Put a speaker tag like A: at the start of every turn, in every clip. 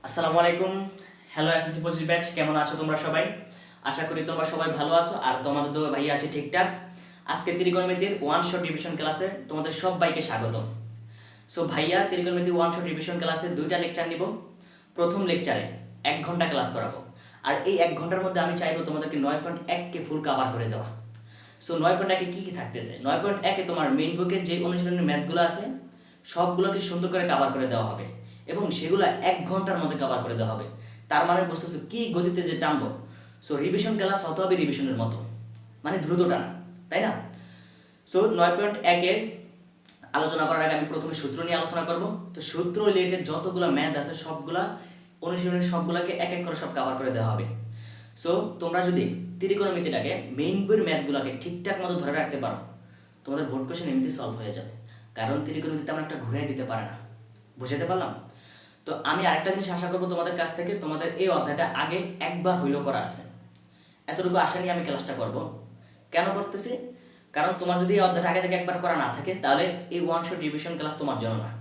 A: আসসালামু আলাইকুম। Hello SSC 25 batch, কেমন আছো তোমরা সবাই? আশা করি তোমরা সবাই ভালো আছো আর তোমাদের দোয়া ভাই আছে ঠিকঠাক। আজকে ত্রিকোণমিতির ওয়ান শট রিভিশন ক্লাসে তোমাদের সবাইকে স্বাগতম। সো ভাইয়া ত্রিকোণমিতি ওয়ান শট রিভিশন ক্লাসে দুইটা লেকচার নিব। প্রথম লেকচারে 1 ঘন্টা ক্লাস করাবো, আর এই 1 ঘন্টার মধ্যে আমি চাইবো তোমাদেরকে 9.1 কে ফুল কভার করে দেওয়া। সো 9.1-এ কী কী থাকতেছে? 9.1-এ তোমার মেইন বুকের যে অনুশীলনের ম্যাথগুলো আছে সবগুলোকে সুন্দর করে কভার করে দেওয়া হবে এবং সেগুলো 1 ঘন্টার মধ্যে কভার করে দেওয়া হবে। তার মানে বুঝতেছো কি গতিতে যে টানবো। সো রিভিশন ক্লাস হতে হবে রিভিশনের মতো, মানে দ্রুত টানা, তাই না? সো 9.1-এর আলোচনা করার আগে আমি প্রথমে সূত্র নিয়ে আলোচনা করব। তো সূত্র রিলেটেড যতগুলো ম্যাথ আছে সবগুলা অনুশীলনের সবগুলোকে এক এক করে সব কভার করে দেওয়া হবে। সো তোমরা যদি ত্রিকোণমিতিটাকে মেইন বইয়ের ম্যাথগুলোকে ঠিকঠাক মতো ধরে রাখতে পারো, তোমাদের বোর্ড কোশ্চেন এমনিতে সলভ হয়ে যাবে। কারণ ত্রিকোণমিতি তেমন একটা ঘুরে দিতে পারে না। বুঝাতে পারলাম? তো আমি আরেকটা জিনিস আশা করবো তোমাদের কাছ থেকে, তোমাদের এই অধ্যায়টা আগে একবার হইলেও করা আছে, এতটুকু আশা নিয়ে আমি ক্লাসটা করব। কেন করতেছি? কারণ তোমার যদি এই অধ্যায়টা আগে থেকে একবার করা না থাকে তাহলে এই ওয়ান শট রিভিশন ক্লাস তোমার জন্য না।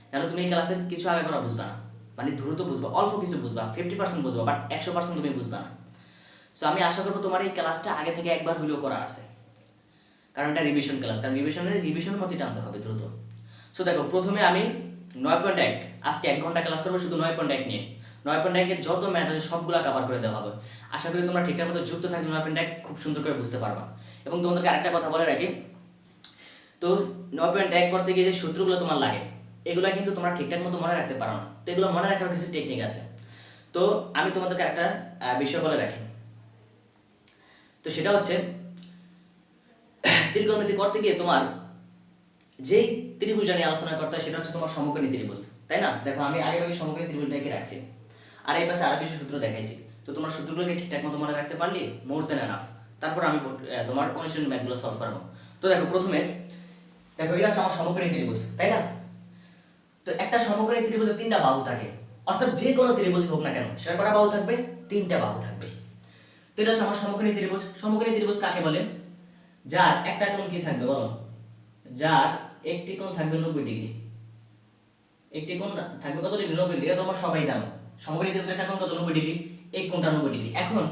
A: তাহলে তুমি এই ক্লাসের কিছু আগে করা বুঝবা না, মানে দ্রুত বুঝবা, অল্প কিছু বুঝবা, 50% বুঝবা, বাট 100% তুমি বুঝবা না। সো আমি আশা করবো তোমার এই ক্লাসটা আগে থেকে একবার হইলেও করা আছে, কারণ এটা রিভিশন ক্লাস, কারণ রিভিশনের মতোই টানতে হবে দ্রুত। সো দেখো, প্রথমে আমি 9.1 আজকে 1 ঘন্টা ক্লাস করবো শুধু 9.1 নিয়ে। 9.1-এর যত ম্যাথ আছে সবগুলো কভার করে দেওয়া হবে। আশা করি তোমরা ঠিকঠাক মতো যুক্ত থাকলে 9.1 খুব সুন্দর করে বুঝতে পারবা। এবং তোমাদেরকে আরেকটা কথা বলে রাখি, তো 9.1 করতে গিয়ে যে সূত্রগুলো তোমার লাগে এগুলো কিন্তু তোমরা ঠিকঠাক মতো মনে রাখতে পারো না। তো এগুলো মনে রাখার কিছু টেকনিক আছে। তো আমি তোমাদেরকে একটা বিষয় বলে রাখি, তো সেটা হচ্ছে ত্রিকোণমিতি করতে গিয়ে তোমার যেই ত্রিভুজ নিয়ে আলোচনা করতে হয় সেটা হচ্ছে তোমার সমকোণী ত্রিভুজ, তাই না? দেখো আমি আগে সমকোণী ত্রিভুজটাকে রাখছি আর এই পাশে আরো কিছু সূত্র দেখাইছি। তো তোমার সূত্রগুলোকে ঠিকঠাক মতো মনে রাখতে পারলে মোর দেন এনাফ। তারপর আমি তোমার অনুশীলন ম্যাথগুলো সলভ করবো। তো দেখো প্রথমে, দেখো এটা হচ্ছে আমার সমকোণী ত্রিভুজ, তাই না? তো একটা সমকোণী ত্রিভুজে 3টা বাহু থাকে, অর্থাৎ যে কোনো ত্রিভুজ হোক না কেন সেটা কটা বাহু থাকবে? 3টা বাহু থাকবে। তো এটা হচ্ছে আমার সমকোণী ত্রিভুজ। সমকোণী ত্রিভুজ কাকে বলে? যার একটা কোণ কি থাকবে বলো? যার একটি কোণ থাকবে 90 ডিগ্রি। একটি কোণ থাকবে কত ডিগ্রি? 90 ডিগ্রি। এটা তোমরা সবাই জানো। সমকোণী ত্রিভুজের একটা কোণ কত? 90 ডিগ্রি। এই কোণটা 90 ডিগ্রি। এখন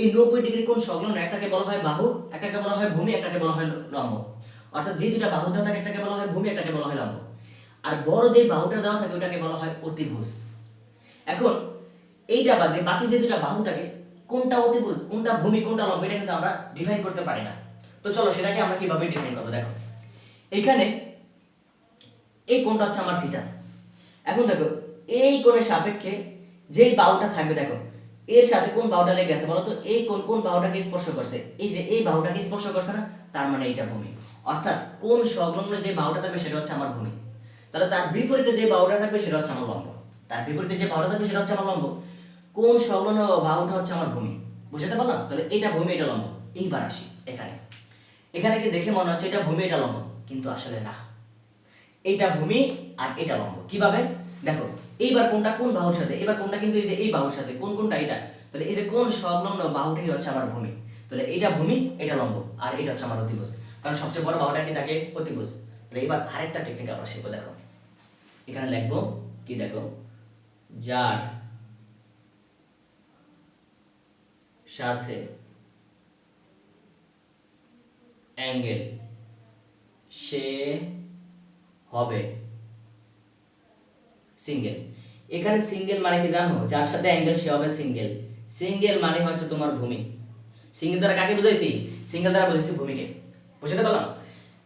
A: এই 90 ডিগ্রি কোণ সংলগ্ন একটাকে বলা হয় বাহু, একটাকে বলা হয় ভূমি, একটাকে বলা হয় লম্ব। অর্থাৎ যে দুইটা বাহু দেওয়া থাকে একটাকে বলা হয় ভূমি, একটাকে বলা হয় লম্ব। আর বড় যে বাহুটা দেওয়া থাকে ওটাকে বলা হয় অতিভুজ। এখন এইটা বাদে বাকি যে দুইটা বাহু থাকে, কোনটা অতিভুজ, কোনটা ভূমি, কোনটা লম্ব, এটা কিন্তু আমরা ডিফাইন করতে পারি না। তো চলো সেটাকে আমরা কিভাবে ডিফাইন করবো। দেখো এখানে এই কোণটা হচ্ছে আমার থিটা। এখন দেখো এই কোণের সাপেক্ষে যেই বাহুটা থাকবে, দেখো এর সাথে কোন বাহুটা লেগে আছে বলো তো? এই কোণ কোন বাহুটাকে স্পর্শ করছে? এই যে এই বাহুটাকে স্পর্শ করছে না, তার মানে এইটা ভূমি। অর্থাৎ কোন সংলগ্ন যে বাহুটা থাকবে সেটা হচ্ছে আমার ভূমি। তাহলে তার বিপরীতে যে বাহুটা থাকবে সেটা হচ্ছে আমার লম্ব। তার বিপরীতে যে বাহুটা থাকবে সেটা হচ্ছে আমার লম্ব। কোন সংলগ্ন বাহুটা হচ্ছে আমার ভূমি। বুঝতে পারলাম? তাহলে এটা ভূমি, এটা লম্ব। এইবার আসি এখানে। এখানে কি দেখে মনে হচ্ছে এটা ভূমি, এটা লম্ব, কিন্তু আসলে না। এইটা ভূমি আর এটা লম্ব। কিভাবে? দেখো এইবার কোনটা কোন বাহুর সাথে? এবার কোনটা কিন্তু এই যে এই বাহুর সাথে। কোন কোনটা? এটা। তাহলে এই যে কোন সংলগ্ন বাহুটাই হচ্ছে আমার ভূমি। তাহলে এটা ভূমি, এটা লম্ব, আর এটা হচ্ছে আমার অতিভুজ। কারণ সবচেয়ে বড় বাহুটা কি থাকে? অতিভুজ। তাহলে এবার আরেকটা টেকনিক আমরা শিখবো। দেখো এখানে লিখবো কি? দেখো যার সাথে অ্যাঙ্গেল সে হবে সিঙ্গেল। এখানে সিঙ্গেল মানে কি জানো? যার সাথে অ্যাঙ্গেল সে হবে সিঙ্গেল। সিঙ্গেল মানে হচ্ছে তোমার ভূমি। সিঙ্গেল দ্বারা কাকে বুঝাইছি? সিঙ্গেল দ্বারা বুঝাইছি ভূমিকে। বুঝতে পারলাম?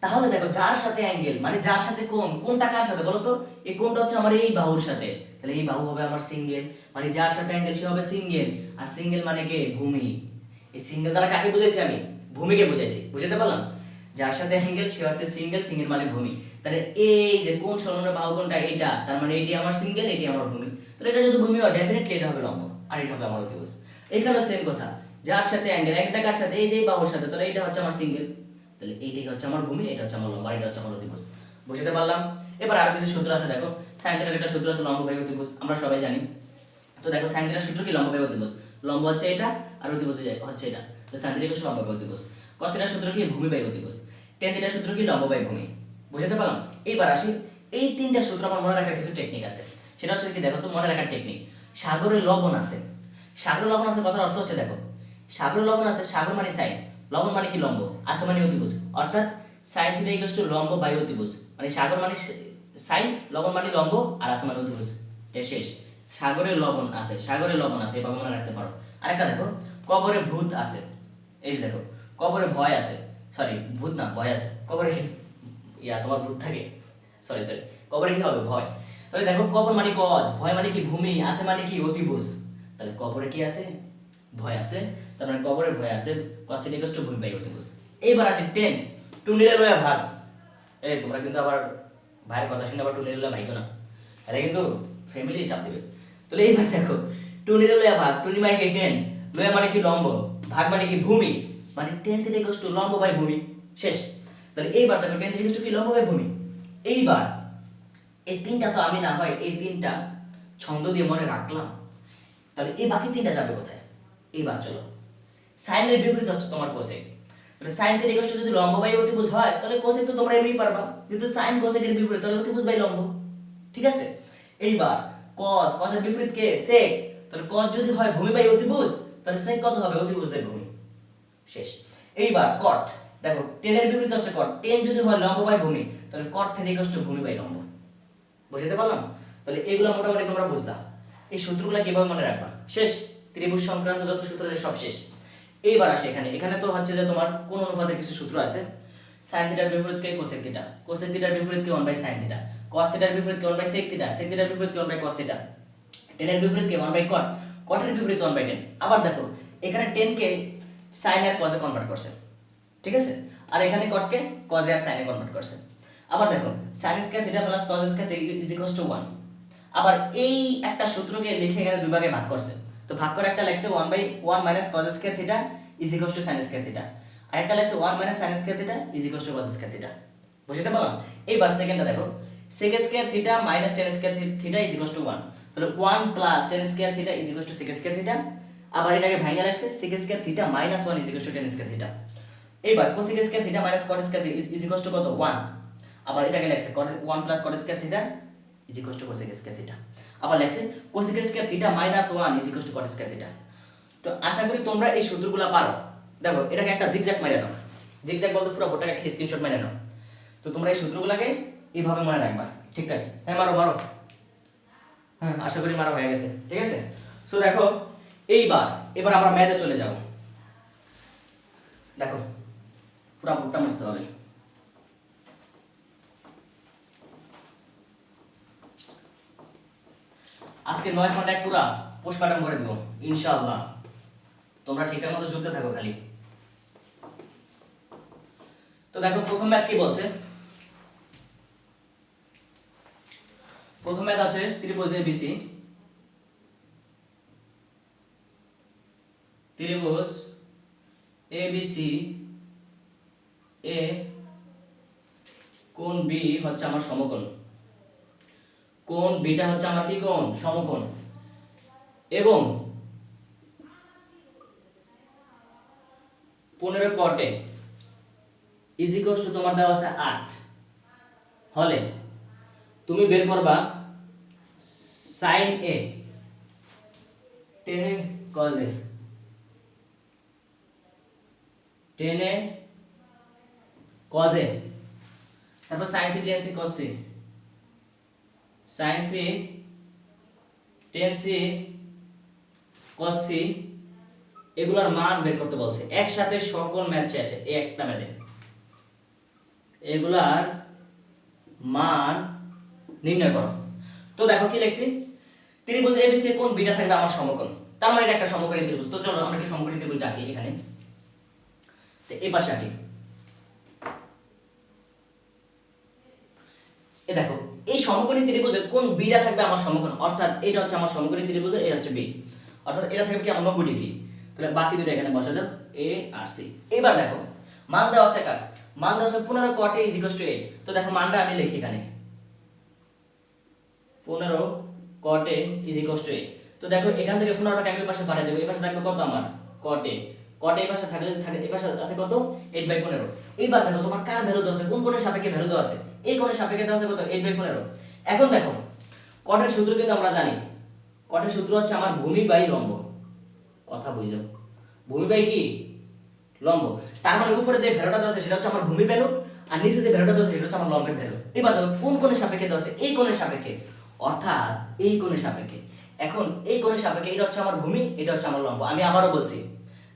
A: তাহলে দেখো যার সাথে অ্যাঙ্গেল মানে যার সাথে কোণ, কোনটা কার সাথে বলো তো? এই কোণটা হচ্ছে আমার এই বাহুর সাথে। তাহলে এই বাহু হবে আমার সিঙ্গেল, মানে যার সাথে অ্যাঙ্গেল সে হবে সিঙ্গেল। আর সিঙ্গেল মানে কে? ভূমি। এই সিঙ্গেল দ্বারা কাকে বুঝাইছি আমি? ভূমিকে বুঝাইছি। বুঝতে পারলাম? যার সাথে অ্যাঙ্গেল সে হচ্ছে সিঙ্গেল, সিঙ্গেল মানে ভূমি। তাহলে এই যে কোন সংলগ্ন বাহু কোনটা? এটা। তার মানে এটি আমার সিঙ্গেল, এটি আমার ভূমি। তাহলে এটা যদি ভূমি হয় ডেফিনেটলি এটা হবে লম্ব, আর এটা হবে আমার অতিভুজ। এখানে সেম কথা, যার সাথে অ্যাঙ্গেল, একটা কার সাথে? এই যে বাহুর সাথে। তাহলে এটা হচ্ছে আমার সিঙ্গেল, তাহলে এইটাই হচ্ছে আমার ভূমি, এটা হচ্ছে আমার লম্ব, আর এটা হচ্ছে আমার অতিভুজ। বুঝতে পারলাম? এবার আর কিছু সূত্র আছে। দেখো সাইন থিটার একটা সূত্র আছে, লম্ব বাই অতিভুজ, আমরা সবাই জানি। তো দেখো সাইন থিটার সূত্র কি? লম্ব বাই অতিভুজ। লম্ব হচ্ছে এটা আর অতিভুজ হচ্ছে এটা। তো সাইন থিটা হচ্ছে লম্ব বাই অতিভুজ। কস থিটার সূত্র কি? ভূমি বাই অতিভুজ। টেন থিটার সূত্র কি? লম্ব বাই ভূমি। বুঝতে পারলাম? এইবার আসি, এই তিনটা সূত্র আমার মনে রাখার কিছু টেকনিক আছে। সেটা হচ্ছে কি? দেখো তো মনে রাখার টেকনিক, সাগরে লবণ আছে। সাগরে লবণ আছে কথার অর্থ হচ্ছে দেখো, সাগরে লবণ আছে, সাগর মানে সাইন, লবণ মানে কি লম্ব, আছে মানে অতিভুজ, অর্থাৎ সাইন থিটা ইকুয়ালস টু লম্ব বাই অতিভুজ, মানে সাগর মানে সাইন, লবণ মানে লম্ব, আর আছে মানে অতিভুজ। এটা শেষ। সাগরে লবণ আছে, সাগরে লবণ আছে, এভাবে মনে রাখতে পারো। আরেকটা দেখো, কবরে ভূত আছে। এই যে দেখো, কবরে ভয় আছে, সরি ভূত না ভয় আছে, কবরে কি তোমার ভূত থাকে, সরি সরি, কবরে কি হবে ভয়। তাহলে দেখো কবর মানে কজ, ভয় মানে কি ভূমি, আছে মানে কি অতিভুজ, তাহলে কবরে কি আছে, ভয় আছে, তার মানে কবরে ভয় আছে, cos θ = ভূমি বাই অতিভুজ। এইবার আসে 10 টুনিরে লয়া ভাগ। এই তোমরা কিন্তু আবার ভাইয়ের কথা শুনে আবার টুনিরে লয়া ভাইগো না, এটা কিন্তু ফ্যামিলি চাপ দিবে। তাহলে এইবার দেখো টুনিরে লয়া ভাগ, টুনি মানে কি 10, লয়া মানে কি লম্ব, ভাগ মানে কি ভূমি, মানে tan θ = লম্ব বাই ভূমি। শেষ। তাহলে এইবার দেখো tan θ = কি লম্ব বাই ভূমি। এইবার এই তিনটা তো আমি না হয় এই তিনটা ছন্দ দিয়ে মনে রাখলাম, তাহলে এই বাকি তিনটা যাবে কোথায়। এইবার চলো, সাইনের বিপরীত হচ্ছে তোমার কোসেক। তাহলে সাইন থিটা ইকুয়াল টু যদি লম্ব বাই অতিভুজ হয় তাহলে কোসেক তো তোমরা এমনি পারবা, যেহেতু সাইন কোসেকের বিপরীত তাহলে অতিভুজ বাই লম্ব। ঠিক আছে। এইবার cos, cos এর বিপরীত কে sec, তাহলে cos যদি হয় ভূমি বাই অতিভুজ তাহলে sec কত হবে, অতিভুজ বাই ভূমি। শেষ। এইবার cot, দেখো tan এর বিপরীত হচ্ছে cot, tan যদি হয় লম্ব বাই ভূমি তাহলে cot থিটা ইকুয়াল টু ভূমি বাই লম্ব। বুঝতে পারলাম। তাহলে এগুলো মোটামুটি তোমরা বুঝলা, এই সূত্রগুলো কিভাবে মনে রাখবা। শেষ। ত্রিভুজ সংক্রান্ত যত সূত্র আছে সব শেষ। এইবার আসে এখানে তো হচ্ছে যে তোমার কোন অনুপাতের কিছু সূত্র আছে। sin থিটার বিপরীত কে cosec থিটা, cosec থিটার বিপরীত কে 1 sin থিটা, cos থিটার বিপরীত কে 1 sec থিটা, sec থিটার বিপরীত কে 1 cos থিটা, tan এর বিপরীত কে 1 cot, cot এর বিপরীত 1 tan। আবার দেখো এখানে tan কে sin আর cos এ কনভার্ট করছে, ঠিক আছে, আর এখানে cot কে cos আর sin এ কনভার্ট করছে। আবার দেখো sin square theta plus cos square theta = 1। আবার এই একটা সূত্রকে লিখে এখানে দুই ভাগে ভাগ করছে, তো ভাগ করে একটা লেখছে 1/1 cos square theta = sin square theta, আর একটা লেখছে 1 sin square theta = cos square theta. বুঝতে পারলাম। এইবার সেকেন্ডটা দেখো, sec square theta - tan square theta = 1, তাহলে 1 tan square theta = sec square theta. আবার এটাকে ভাঙা লেখছে sec square theta - 1 tan square theta. এইবার cosec square theta - cot square theta কত 1, আবার এটাকে লেখছে 1 cot square theta = cosec square theta. আবার লেখছে cosec square theta - 1 cot square theta. তো আশা করি তোমরা এই সূত্রগুলো পারো। দেখো এটাকে একটা জিগজ্যাগ মেরে দাও, জিগজ্যাগ বলতে পুরো বোর্ডটাকে একটা স্ক্রিনশট মেরে নাও। তো তোমরা এই সূত্রগুলোকে এইভাবে মনে রাখবা, ঠিকঠাক। হ্যাঁ মারো মারো, হ্যাঁ আশা করি মারা হয়ে গেছে, ঠিক আছে। সো দেখো এবার আমরা ম্যাথে চলে যাব। দেখো পুরো বোর্ডটা মুছতে হবে। আজকে 9 ঘন্টায় পুরা পোস্টমর্টম করে দেব ইনশাআল্লাহ, তোমরা ঠিকঠাক মতো যুক্ত থাকো খালি। তো দেখো প্রথম ম্যাথ কি বলছে, প্রথম ম্যাথ আছে ত্রিভুজ ABC, ত্রিভুজ ABC এ কোণ B হচ্ছে আমার সমকোণ, কোণ বিটা হচ্ছে আমার কি কোণ, সমকোণ, এবং 15 কটে তোমার দেওয়া আছে 8 হলে তুমি বের করবা sin A tan A cos A, tan A cos A, তারপর sin C tan C cos C, sin C tan C cos C, এগুলোর মান বের করতে বলছে। একসাথে সকল ম্যাথ আসে এই একটা ম্যাথে, এগুলার মান নির্ণয় করো। তো দেখো কি লিখছি, ত্রিভুজ ABC কোণ বিটা থাকবে আমার সমকোণ, তার মানে এটা একটা সমকোণী ত্রিভুজ। তো চলো আমরা একটা সমকোণী ত্রিভুজ আঁকি এখানে। তো এই পাশে আঁকি, এই দেখো এই সমকোণী ত্রিভুজের কোণ বিটা থাকবে আমার সমকোণ, অর্থাৎ এটা হচ্ছে আমার সমকোণী ত্রিভুজ, এটা হচ্ছে বি, অর্থাৎ এটা থাকবে কি আমার 90 ডিগ্রি। তাহলে বাকি দুটো এখানে বসা দাও A আর C। এবার দেখো মান দেওয়া আছে কার, মান দেওয়া আছে 15 cot A = 8। তো দেখো মানটা আমি লিখি এখানে 15 cot A = 8। তো দেখো এখান থেকে 15টাকে আমি ওই পাশে বাড়িয়ে দেব, এই পাশে থাকবে কত আমার cot A, cot A এই পাশে থাকলে এই পাশে আছে কত 8/15। এইবার দেখো তোমার কার ভ্যালু দেওয়া আছে, কোন কোণের সাপেক্ষে ভ্যালু দেওয়া আছে, এই কোণের সাপেক্ষে দেওয়া আছে কত 8/15। এখন দেখো cot এর সূত্র কিন্তু আমরা জানি, কটের সূত্র হচ্ছে আমার ভূমি বাই লম্ব, কথা বুঝো, ভূমি বাই কি লম্ব, তার মানে উপরে যে ভ্যালুটা দেওয়া আছে সেটা হচ্ছে আমার ভূমির ভ্যালু, আর নিচে যে ভ্যালুটা দেওয়া আছে সেটা হচ্ছে আমার লম্বের ভ্যালু। এবার দেখো কোন কোণের সাপেক্ষে দেওয়া আছে, এই কোণের সাপেক্ষে, অর্থাৎ এই কোণের সাপেক্ষে। এখন এই কোণের সাপেক্ষে এটা হচ্ছে আমার ভূমি, এটা হচ্ছে আমার লম্ব। আমি আবারও বলছি,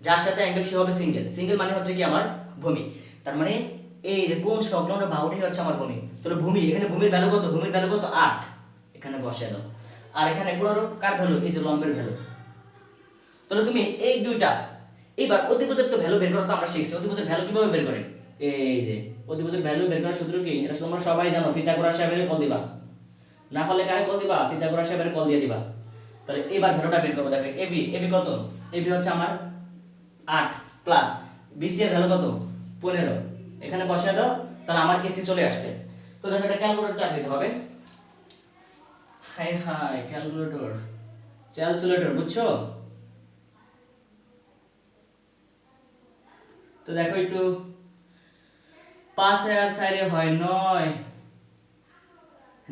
A: যার সাথে অ্যাঙ্গেল সে হবে সিঙ্গেল, সিঙ্গেল মানে হচ্ছে কি আমার ভূমি। তার মানে এই যে কোণ সংলগ্ন বাহুটি হচ্ছে আমার ভূমি। তাহলে ভূমি, এখানে ভূমির ভ্যালু কত, ভূমির ভ্যালু কত 8, এখানে বসিয়ে দাও। আর এখানে পুরো কার ভ্যালু, এই যে লম্বের ভ্যালু। তাহলে তুমি এই দুইটা, এবার অতিভুজের তো ভ্যালু বের করা তো আমরা শিখছি, অতিভুজের ভ্যালু কিভাবে বের করে, এই যে অতিভুজের ভ্যালু বের করার সূত্র কি, এটা তোমরা সবাই জানো, পিথাগোরাস সাহেবের কল দিবা, না পারলে কারে কল দিবা, পিথাগোরাস সাহেবের কল দিয়ে দিবা। তাহলে এবার ভ্যালুটা বের করব। দেখো এবি, এবি কত, এবি হচ্ছে আমার 8 প্লাস বিসি এর ভ্যালু কত 15, এখানে বসিয়ে দাও, তাহলে আমার এসি চলে আসছে। তো দেখো এটা ক্যালকুলেটর চাপ দিতে হবে, হাই হাই ক্যালকুলেটর, ক্যালকুলেটর, বুঝছো? তো দেখো একটু 5 আর 4 হয় 9,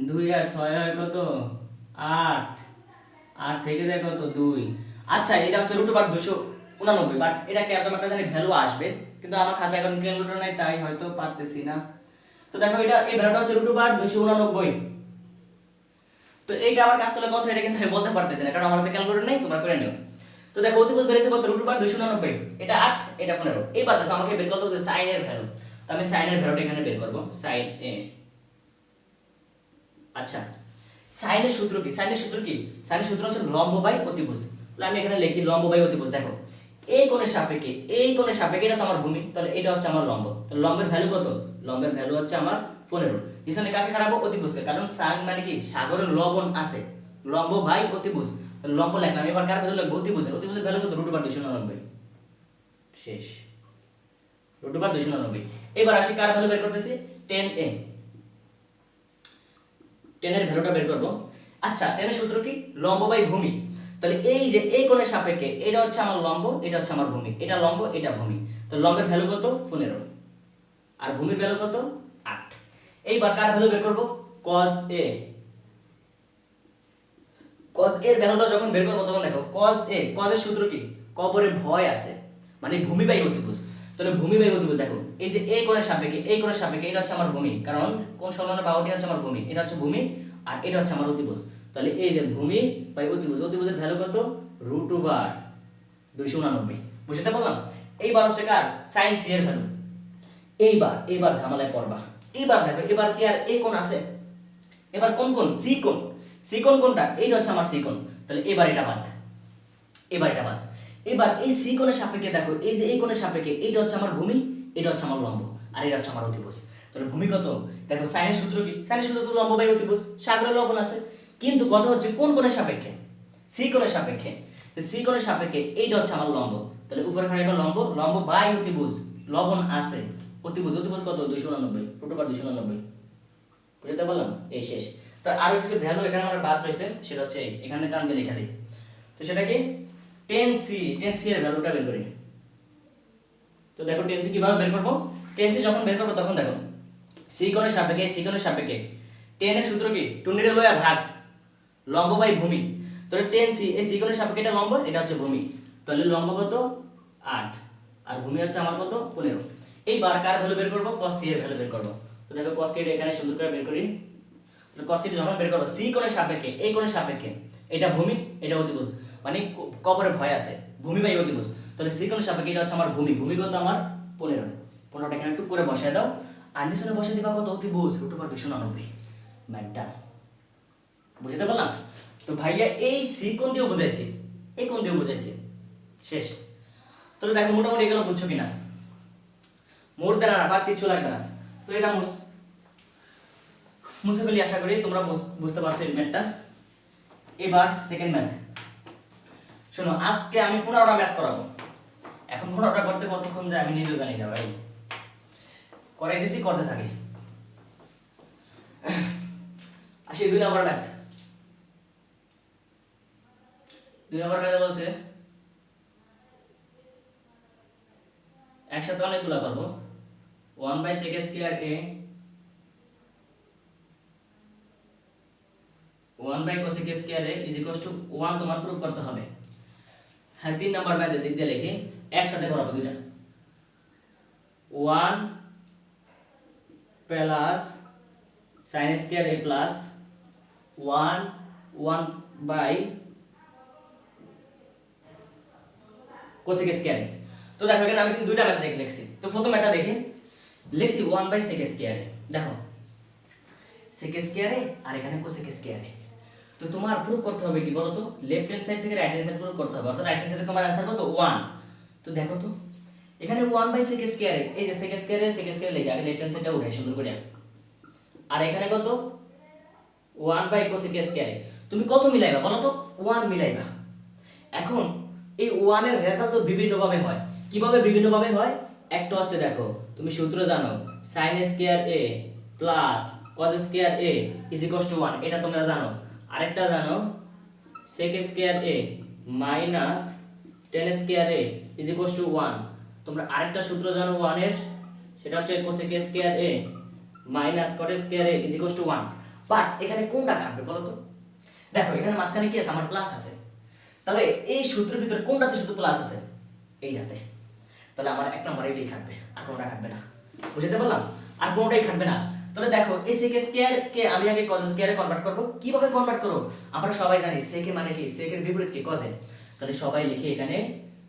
A: 2 আর 6 হয় কত 8, 8 থেকে যায় কত 2। আচ্ছা এটা হচ্ছে √289, বাট এটা কেমন একটা জানি ভ্যালু আসবে, কিন্তু আমার হাতে এখন ক্যালকুলেটর নাই তাই হয়তো পারতেছি না। তো দেখো এটা এই ভ্যালুটা হচ্ছে √289। তো এইটা আমার কাজ করলে কত, এটা কিন্তু আমি বলতে পারতেছি না কারণ আমার হাতে ক্যালকুলেটর নেই, তোমরা করে নিও। তো দেখো অতিভুজ বেড়েছে কত, √289, এটা 8, এটা 15। এইবার দেখো আমাকে বের করতে হবে sin এর ভ্যালু। তো আমি sin এর ভ্যালুটা এখানে বের করব, sin a। আচ্ছা sin এর সূত্র কি, sin এর সূত্র কি, sin এর সূত্র হচ্ছে লম্ব বাই অতিভুজ। তাহলে আমি এখানে লিখি লম্ব বাই অতিভুজ। দেখো এই কোণের সাপেক্ষে, এই কোণের সাপেক্ষে এটা তো আমার ভূমি, তাহলে এটা হচ্ছে আমার লম্ব। তাহলে লম্বের ভ্যালু কত, লম্বের ভ্যালু হচ্ছে আমার 15। পিছনে কাকে খারাপ, অতিভুজকে, কারণ সান মানে কি সাগরের লবণ আছে, লম্ব বাই অতিভুজ। তাহলে লম্ব লিখলাম, এবার কার ভ্যালু লিখব, অতিভুজের, অতিভুজের ভ্যালু কত √289, শেষ √289। এবার আসি কার ভ্যালু বের করতেছি, tan a, tan এর ভ্যালুটা বের করব। আচ্ছা tan এর সূত্র কি, লম্ব বাই ভূমি। তাহলে এই যে এই কোণের সাপেক্ষে এটা হচ্ছে আমার লম্ব, এটা হচ্ছে আমার ভূমি, এটা লম্ব এটা ভূমি। তো লম্বের ভ্যালু কত 15 আর ভূমির ভ্যালু কত 8। এইবার কার ভ্যালু বের করব, cos a, cos a এর ভ্যালুটা যখন বের করব তখন দেখো cos a, cos এর সূত্র কি, কবরে ভয় আছে, মানে ভূমি বাই অতিভুজ। তাহলে ভূমি বাই অতিভুজ, দেখো এই যে এই কোণের সাপেক্ষে, এই কোণের সাপেক্ষে এটা হচ্ছে আমার ভূমি, কারণ কোণ সংলগ্ন বাহুটি হচ্ছে আমার ভূমি, এটা হচ্ছে ভূমি আর এটা হচ্ছে আমার অতিভুজ। তাহলে এই যে ভূমি বাই অতিভুজ, অতিভুজের ভ্যালু কত √289, বুঝতে পারলাম? এইবার হচ্ছে কার, sin c এর ভ্যালু। এইবার ঝামেলায় পড়বা। এইবার দেখো এবার কি আর এই কোণ আছে, এবার কোন কোণ, সি কোণ, সি কোণ কোনটা, এইটা হচ্ছে আমার সি কোণ। তাহলে এবার এটা বাদ, এবার এটা বাদ। এবার এই সি কোণের সাপেক্ষে দেখো এই যে এই কোণের সাপেক্ষে এইটা হচ্ছে আমার ভূমি, এটা হচ্ছে আমার লম্ব আর এটা হচ্ছে আমার অতিভুজ। তাহলে ভূমি কত, দেখো সাইনের সূত্র কি, সাইনের সূত্র তো লম্ব বাই অতিভুজ, সাগরের লবণ আছে, কিন্তু কথা হচ্ছে কোন কোণের সাপেক্ষে, সি কোণের সাপেক্ষে। তো সি কোণের সাপেক্ষে এইটা হচ্ছে আমার লম্ব, তাহলে উপরে খানে এটা লম্ব, লম্ব বাই অতিভুজ, লবণ আছে, অতিভুজ, অতিভুজ কত 289, √289, বুঝতে পারলাম? এই শেষ। তো আরো কিছু ভ্যালু এখানে আমার বাদ রয়েছে, সেটা হচ্ছে এখানে টান দিয়ে লেখা দিই। তো সেটা কি, tan c, tan c এর ভ্যালুটা বের করি। তো দেখো tan c কিভাবে বের করব, tan c যখন বের করব তখন দেখো c কোণের সাপেক্ষে, c কোণের সাপেক্ষে tan এর সূত্র কি, টুনিরে লয়া ভাগ লম্ব বাই ভূমি। তাহলে tan c, এই c কোণের সাপেক্ষে এটা লম্ব, এটা হচ্ছে ভূমি, তাহলে লম্ব কত 8 আর ভূমি হচ্ছে আমার কত 15। এইবার কার ভ্যালু বের করব, cos c এর ভ্যালু বের করব। তো দেখো cos c এর এখানে সুন্দর করে বের করি। তাহলে cos c যখন বের করব, c কোণের সাপেক্ষে, এই কোণের সাপেক্ষে এটা ভূমি এটা অতিভুজ, মানে কবরে ভয় আছে, ভূমি বাই অতিভুজ। তাহলে c কোণের সাপেক্ষে এটা হচ্ছে আমার ভূমি, ভূমি কত আমার 15, 15টা এখানে টুক করে বসায় দাও আর নিচে বসায় দিবা কত, অতিভুজ √289, ম্যাডাম বুঝতে পারলাম? তো ভাইয়া এই c কোণ দিয়ে বুঝাইছি, এই কোণ দিয়ে বুঝাইছি, শেষ। তাহলে দেখো মোটামুটি এগুলো বুঝছো কিনা, মোর দেনা না আর কিছু লাগবে না। তো এটা মুছে ফেলি, আশা করি তোমরা বুঝতে পারছো এই ম্যাথটা। এবার সেকেন্ড ম্যাথ শোনো, আজকে আমি 15টা ম্যাথ করাবো। এখন 15টা করতে কতক্ষণ যায় আমি নিজেও জানি না ভাই, করাই দিছি, করতে থাকি। আসি 2 নম্বর ম্যাথ। 2 নম্বর ম্যাথে বলছে একসাথে অনেকগুলো করবো, 1/sec² a 1/cosec square a is equal to 1 তোমার প্রুফ করতে হবে। হ্যাঁ 3 নাম্বার ম্যাথের দিক দিয়ে লিখি একসাথে বরাবর দুইটা 1 plus sin square a plus 1 cosec square a। তো দেখো এখানে আমি কিন্তু দুইটা ম্যাথ লিখছি। তো প্রথম এটা দেখি লিখছি 1/sec স্কয়ার a। দেখো sec স্কয়ার a আর এখানে cosec স্কয়ার a। তো তোমার প্রুফ করতে হবে কি বলো তো, লেফট হ্যান্ড সাইড থেকে রাইট হ্যান্ড সাইড প্রুফ করতে হবে। অর্থাৎ রাইট হ্যান্ড সাইডে তোমার आंसर কত 1। তো দেখো তো এখানে 1/sec স্কয়ার a, এই যে sec square a sec square লিখে আগে লেফট হ্যান্ড সাইডটা উঠাই সুন্দর করে। আর এখানে কত 1/cosec স্কয়ার a। তুমি কত মিলাইবা বলো তো 1 মিলাইবা। এখন এই 1 এর রেজাল্ট তো বিভিন্ন ভাবে হয়। কিভাবে বিভিন্ন ভাবে হয় একটা হচ্ছে দেখো তুমি সূত্র জানো sin square a plus cos square a is equal to 1, এটা তোমরা জানো। আরেকটা জানো sec square a minus tan square a is equal to 1। তোমরা আরেকটা সূত্র জানো 1 এর, সেটা হচ্ছে cosec square a minus cot square a is equal to 1। But এখানে কোনটা খাটবে বলো তো? দেখো এখানে মাঝখানে কি আছে, আমার প্লাস আছে। তাহলে এই সূত্রের ভিতরে কোনটাতে শুধু প্লাস আছে? এইটাতে। তাহলে আমার এক নম্বর এটাই খাটবে, আর কোনটা খাটবে না। বুঝতে পারলাম? আর কোনটাই খাটবে না। তাহলে দেখো এই sec স্কয়ার কে আমি আগে cos স্কয়ারে কনভার্ট করব। কিভাবে কনভার্ট করব? আমরা সবাই জানি sec মানে কি, sec এর বিপরীত কি cos এ। তাহলে সবাই লিখি এখানে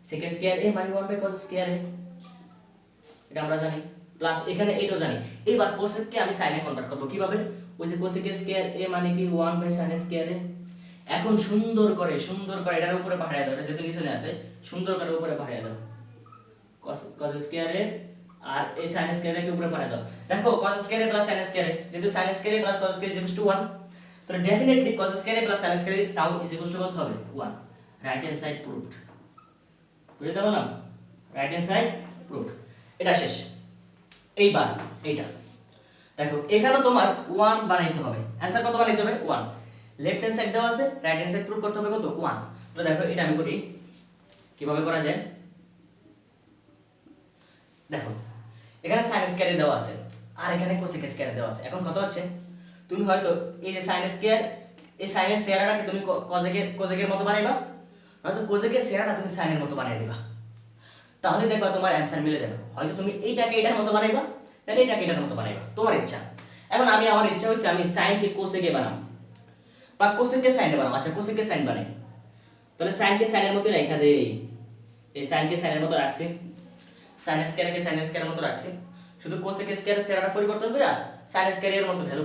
A: sec স্কয়ার a মানে 1/cos স্কয়ার a, এটা আমরা জানি। প্লাস এখানে এইটাও জানি। এবার cosec কে আমি sin এ কনভার্ট করব। কিভাবে? ওই যে cosec স্কয়ার a মানে কি 1/sin স্কয়ার a। এখন সুন্দর করে এটার উপরে পাঠিয়ে দাও, এটা যেহেতু নিচে আছে সুন্দর করে উপরে পাঠিয়ে দাও cos স্কয়ার a আর এই sin স্কয়ার কে উপরে পাঠিয়ে দাও। দেখো cos square a plus sin square a, যেহেতু sin square a plus cos square a is equal to 1, তাহলে definitely cos square a plus sin square a তাও ইজ ইকুয়াল টু কত হবে 1। Right hand side proved. বুঝতে পারলাম? Right hand side proved. এটা শেষ। এইবার এইটা দেখো এখানে তোমার 1 বানাইতে হবে। आंसर কত বানাইতে হবে 1। লেফট হ্যান্ড সাইড দেওয়া আছে, রাইট হ্যান্ড সাইড প্রুভ করতে হবে কত 1। তো দেখো এটা আমি করি কিভাবে করা যায়। দেখো এখানে sin স্কয়ার দেওয়া আছে আর এখানে cosec স্কয়ার দেওয়া আছে। এখন কত হচ্ছে, তুমি হয়তো এই যে sin স্কয়ার, এই sin এর স্কয়ারটাকে তুমি cosec এর মতো বানাইবা, নয়তো cosec এর স্কয়ারটা তুমি sin এর মতো বানাই দিবা। তাহলে দেখবা তোমার आंसर মিলে যাবে। হয়তো তুমি এইটাকে এটার মতো বানাইবা, নাহলে এটাকে এটার মতো বানাইবা, তোমার ইচ্ছা। এখন আমার ইচ্ছা হইছে আমি sin কে cosec এ বানাবো বা cosec কে sin এ বানাবো। আচ্ছা cosec কে sin বানাই, তাহলে sin কে sin এর মতো রাখা দেই। এই sin কে sin এর মতো রাখছি, sin স্কয়ার কে sin স্কয়ার এর মতো রাখছি। শুধু cosec স্কয়ার এর স্কয়ারটা পরিবর্তন করে sin স্কয়ার এর মতো ভ্যালু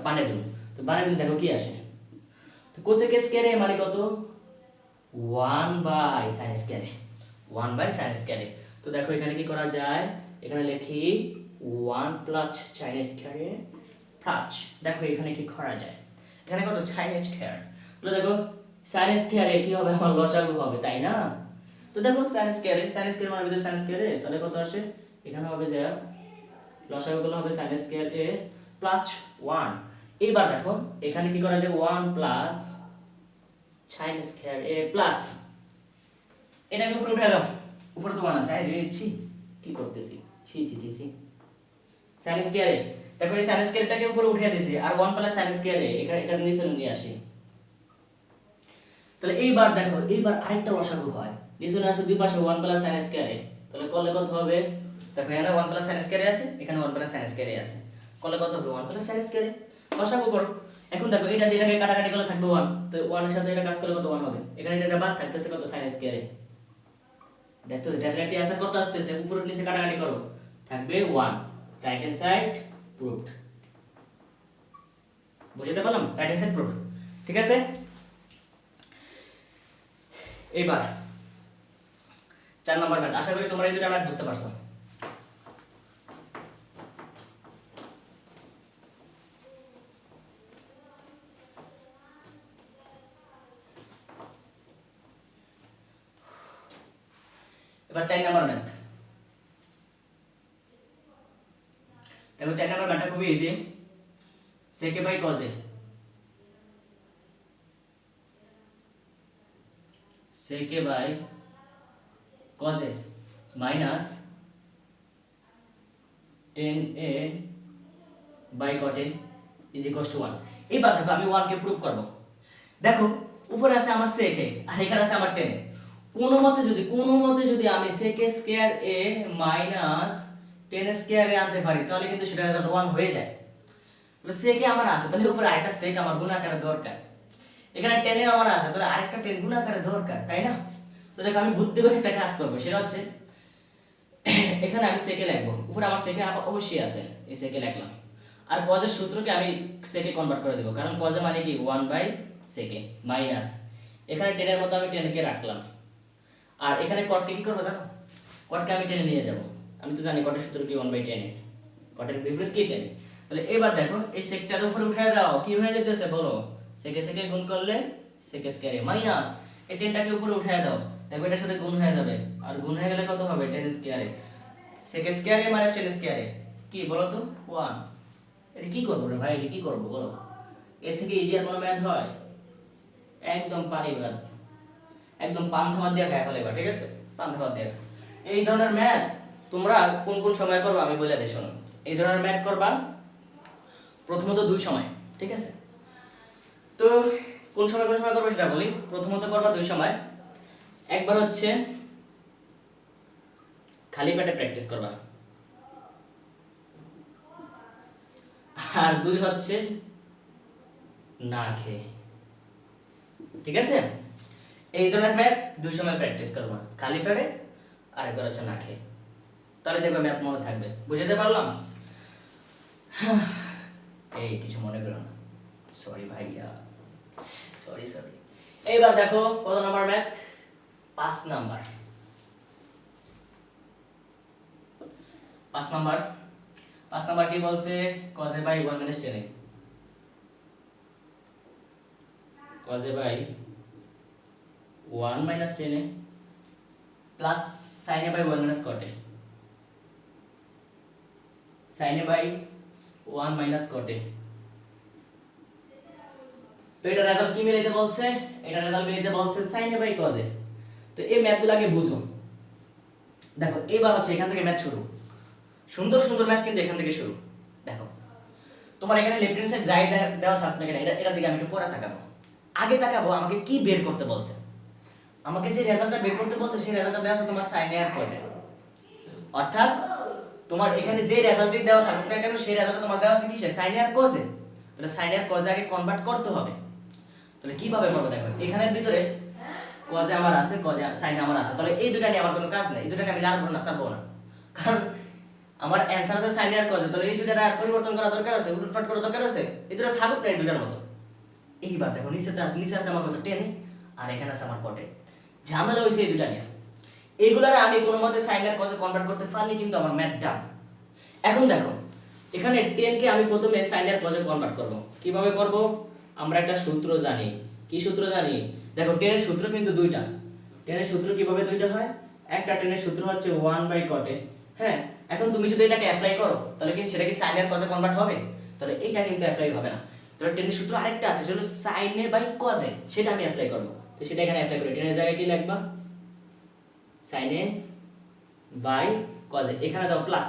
A: বানিয়ে দিই। তো বানিয়ে দিলে দেখো কি আসে। তো cosec স্কয়ার এর মানে কত 1/sin স্কয়ার এ, 1/sin স্কয়ার এ। তো দেখো এখানে কি করা যায়, এখানে লিখি 1 প্লাস sin স্কয়ার এ প্লাস, দেখো এখানে কি করা যায়, এখানে কত sin স্কয়ার। তো দেখো sin স্কয়ার এ কি হবে, আমার লসাগু হবে, তাই না? তো দেখো sin স্কয়ার মানে ভিতরে sin স্কয়ার এ, তাহলে কত আসে এখানে হবে যে লসাগু গুলো হবে sin স্কয়ার এ প্লাস 1। এবার দেখো এখানে কি করা যায় 1 প্লাস sin স্কয়ার এ প্লাস, এটাকে উপরে উঠে দাও। উপরে তো 1 আছে, আরে ছি কি করতেছি, ছি ছি ছি ছি। sin স্কয়ার এ দেখো এই sin স্কয়ারটাকে উপরে উঠিয়ে দিয়েছি আর 1 প্লাস sin স্কয়ার এ এখানে এটা নিচে নিয়ে আসি। তাহলে এইবার দেখো এইবার আরেকটা লসাগু হয়, নিচে আছে দুই পাশে 1 প্লাস sin স্কয়ার এ, তাহলে করলে কত হবে, দেখো এখানে 1 প্লাস sin স্কয়ার এ আছে, এখানে 1 প্লাস sin স্কয়ার এ আছে, করলে কত হবে 1 প্লাস sin স্কয়ার এ। লসাগু করো। এখন দেখো এটা দিয়ে এটাকে কাটাকাটি করলে থাকবে 1, তো 1 এর সাথে এটা কাজ করলে কত 1 হবে, এখানে এটা বাদ থাকতেছে কত sin স্কয়ার এ। দেখো ডেফিনেটলি आंसर কত আসছে, উপর নিচে কাটাকাটি করো থাকবে 1। Right hand side proved. বুঝতে পারলাম? Right hand side proved. ঠিক আছে, এবার 4 নাম্বার ম্যাথ। আশা করি তোমরা এই দুটো ম্যাথ বুঝতে পারছো। এবার 4 নাম্বার ম্যাথ দেখো। 4 নাম্বার ম্যাথটা খুবই easy. sec a by cos a, sec a by cos a minus tan a by cot a is equal to 1। এবার দেখো আমি 1 কে প্রুভ করব। দেখো উপরে আছে আমার sec a আর এখানে আছে আমার tan a। কোনো মতে যদি আমি sec a square a minus tan a square a আনতে পারি তাহলে কিন্তু সেটা রেজাল্ট 1 হয়ে যায়। তাহলে sec a আমার আছে, তাহলে উপরে আরেকটা sec আমার গুণ আকারে দরকার। এখানে tan a আমার আছে, তাহলে আরেকটা tan গুণ আকারে দরকার, তাই না? তো দেখো আমি বুদ্ধি করে একটা কাজ করব, সেটা হচ্ছে এখানে আমি sec a লিখবো, উপরে আমার sec a অবশ্যই আছে, এই sec a লিখলাম। আর cos এর সূত্রকে আমি sec a কনভার্ট করে দেব, কারণ cos a মানে কি 1/sec a মাইনাস এখানে tan এর মতো আমি tan কে রাখলাম। আর এখানে cot কে কি করব জানো? cot কে আমি টেনে নিয়ে যাব। আমি তো জানি cot এর সূত্র কি 1/tan a, cot এর বিপরীত কি tan a। তাহলে এবার দেখো এই সেকটার উপরে উঠায় দাও, কি হয়ে যেতেছে বলো? sec a sec a গুণ করলে sec a square a minus এই টেনটাকে উপরে উঠায় দাও, দেখো এটার সাথে গুণ হয়ে যাবে, আর গুণ হয়ে গেলে কত হবে? tan square a, sec a square a minus tan square a কি বলো তো? 1। এটা কি করব রে ভাই, এটা কি করব বলো? এর থেকে ইজি আর কোনো ম্যাথ হয়? একদম পানি ভাত, একদম পান্থা ভাত দিয়ে খায় ফেলে, ঠিক আছে? পান্থা ভাত দিয়ে। এই ধরনের ম্যাথ তোমরা কোন কোন সময় করবে আমি বলে দিই, শোনো। এই ধরনের ম্যাথ করবা প্রথমত দুই সময়, ঠিক আছে? তো কোন সময় করবে সেটা বলি। প্রথমত করবা দুই সময়। একবার হচ্ছে খালি পেটে প্র্যাকটিস করবা, আর দুই হচ্ছে না খেয়ে, ঠিক আছে? এই ধরনের ম্যাথ দুই সময় প্র্যাকটিস করবা, খালি পেটে আর একবার হচ্ছে না খেয়ে। তাহলে দেখবে ম্যাথ মনে থাকবে। বুঝতে পারলাম? এই কিছু মনে করো না, সরি ভাইয়া, সরি। এইবার দেখো কত নাম্বার ম্যাথ? 5 নাম্বার। 5 নাম্বার কি বলছে? cos a by 1 minus tan a, cos a by 1 minus tan a plus sin a by 1 minus cot a, sin a by 1 minus cot a। তো এটা result কি মিলাইতে বলছে? এটা রেজাল্ট মিলাইতে বলছে sin a by cos a। তো এই ম্যাথগুলোকে বুঝো। দেখো এবার হচ্ছে এখান থেকে ম্যাথ শুরু, সুন্দর সুন্দর ম্যাথ কিন্তু এখান থেকে শুরু। দেখো তোমার এখানে লেফট হ্যান্ড সাইড যাই দেওয়া থাক না কেন, এটার দিকে আমি একটু পরে তাকাবো। আগে তাকাবো আমাকে কি বের করতে বলছে। আমাকে যে রেজাল্টটা বের করতে বলছে সেই রেজাল্টটা দেওয়া আছে তোমার sin a আর cos a। অর্থাৎ তোমার এখানে যে রেজাল্টটি দেওয়া থাকুক না কেন সেই রেজাল্টটা তোমার দেওয়া আছে কি? sin a আর cos a। তাহলে sin a আর cos a আগে কনভার্ট করতে হবে। তাহলে কিভাবে করব? দেখো এখানের ভিতরে cos a আমার আছে, cos a sin a আমার আছে, তাহলে এই দুটো নিয়ে আমার কোনো কাজ নাই, এই দুটোকে আমি লাড়বো না, চাপবো না, কারণ আমার অ্যানসার আছে sin a আর cos a। তাহলে এই দুটোর আর পরিবর্তন করা দরকার আছে, উলটপালট করা দরকার আছে? এই দুটো থাকুক না এই দুটোর মতো। এইবার দেখো নিচে আছে আমার কত? tan a, আর এখানে আছে আমার cot a। ঝামেলা হইছে এই দুটো নিয়ে। এইগুলার আমি কোনো মতে sin a আর cos a কনভার্ট করতে পারলে কিন্তু আমার ম্যাথ ডান। এখন দেখো এখানে tan কে আমি প্রথমে sin a আর cos a কনভার্ট করব। কিভাবে করব? আমরা একটা সূত্র জানি। কি সূত্র জানি? দেখো tan এর সূত্র কিন্তু দুইটা। tan এর সূত্র কিভাবে দুইটা হয়? একটা tan এর সূত্র হচ্ছে 1/cot a। হ্যাঁ, এখন তুমি যদি এটাকে অ্যাপ্লাই করো তাহলে কি সেটা কি sin a আর cos a কনভার্ট হবে? তাহলে এইটা কিন্তু অ্যাপ্লাই হবে না। তাহলে tan এর সূত্র আরেকটা আছে, সেটা হলো sin a by cos a, সেটা আমি অ্যাপ্লাই করব। তো সেটা এখানে অ্যাপ্লাই করি। tan এর জায়গায় কি লিখবা? sin a by cos a, এখানে দাও প্লাস,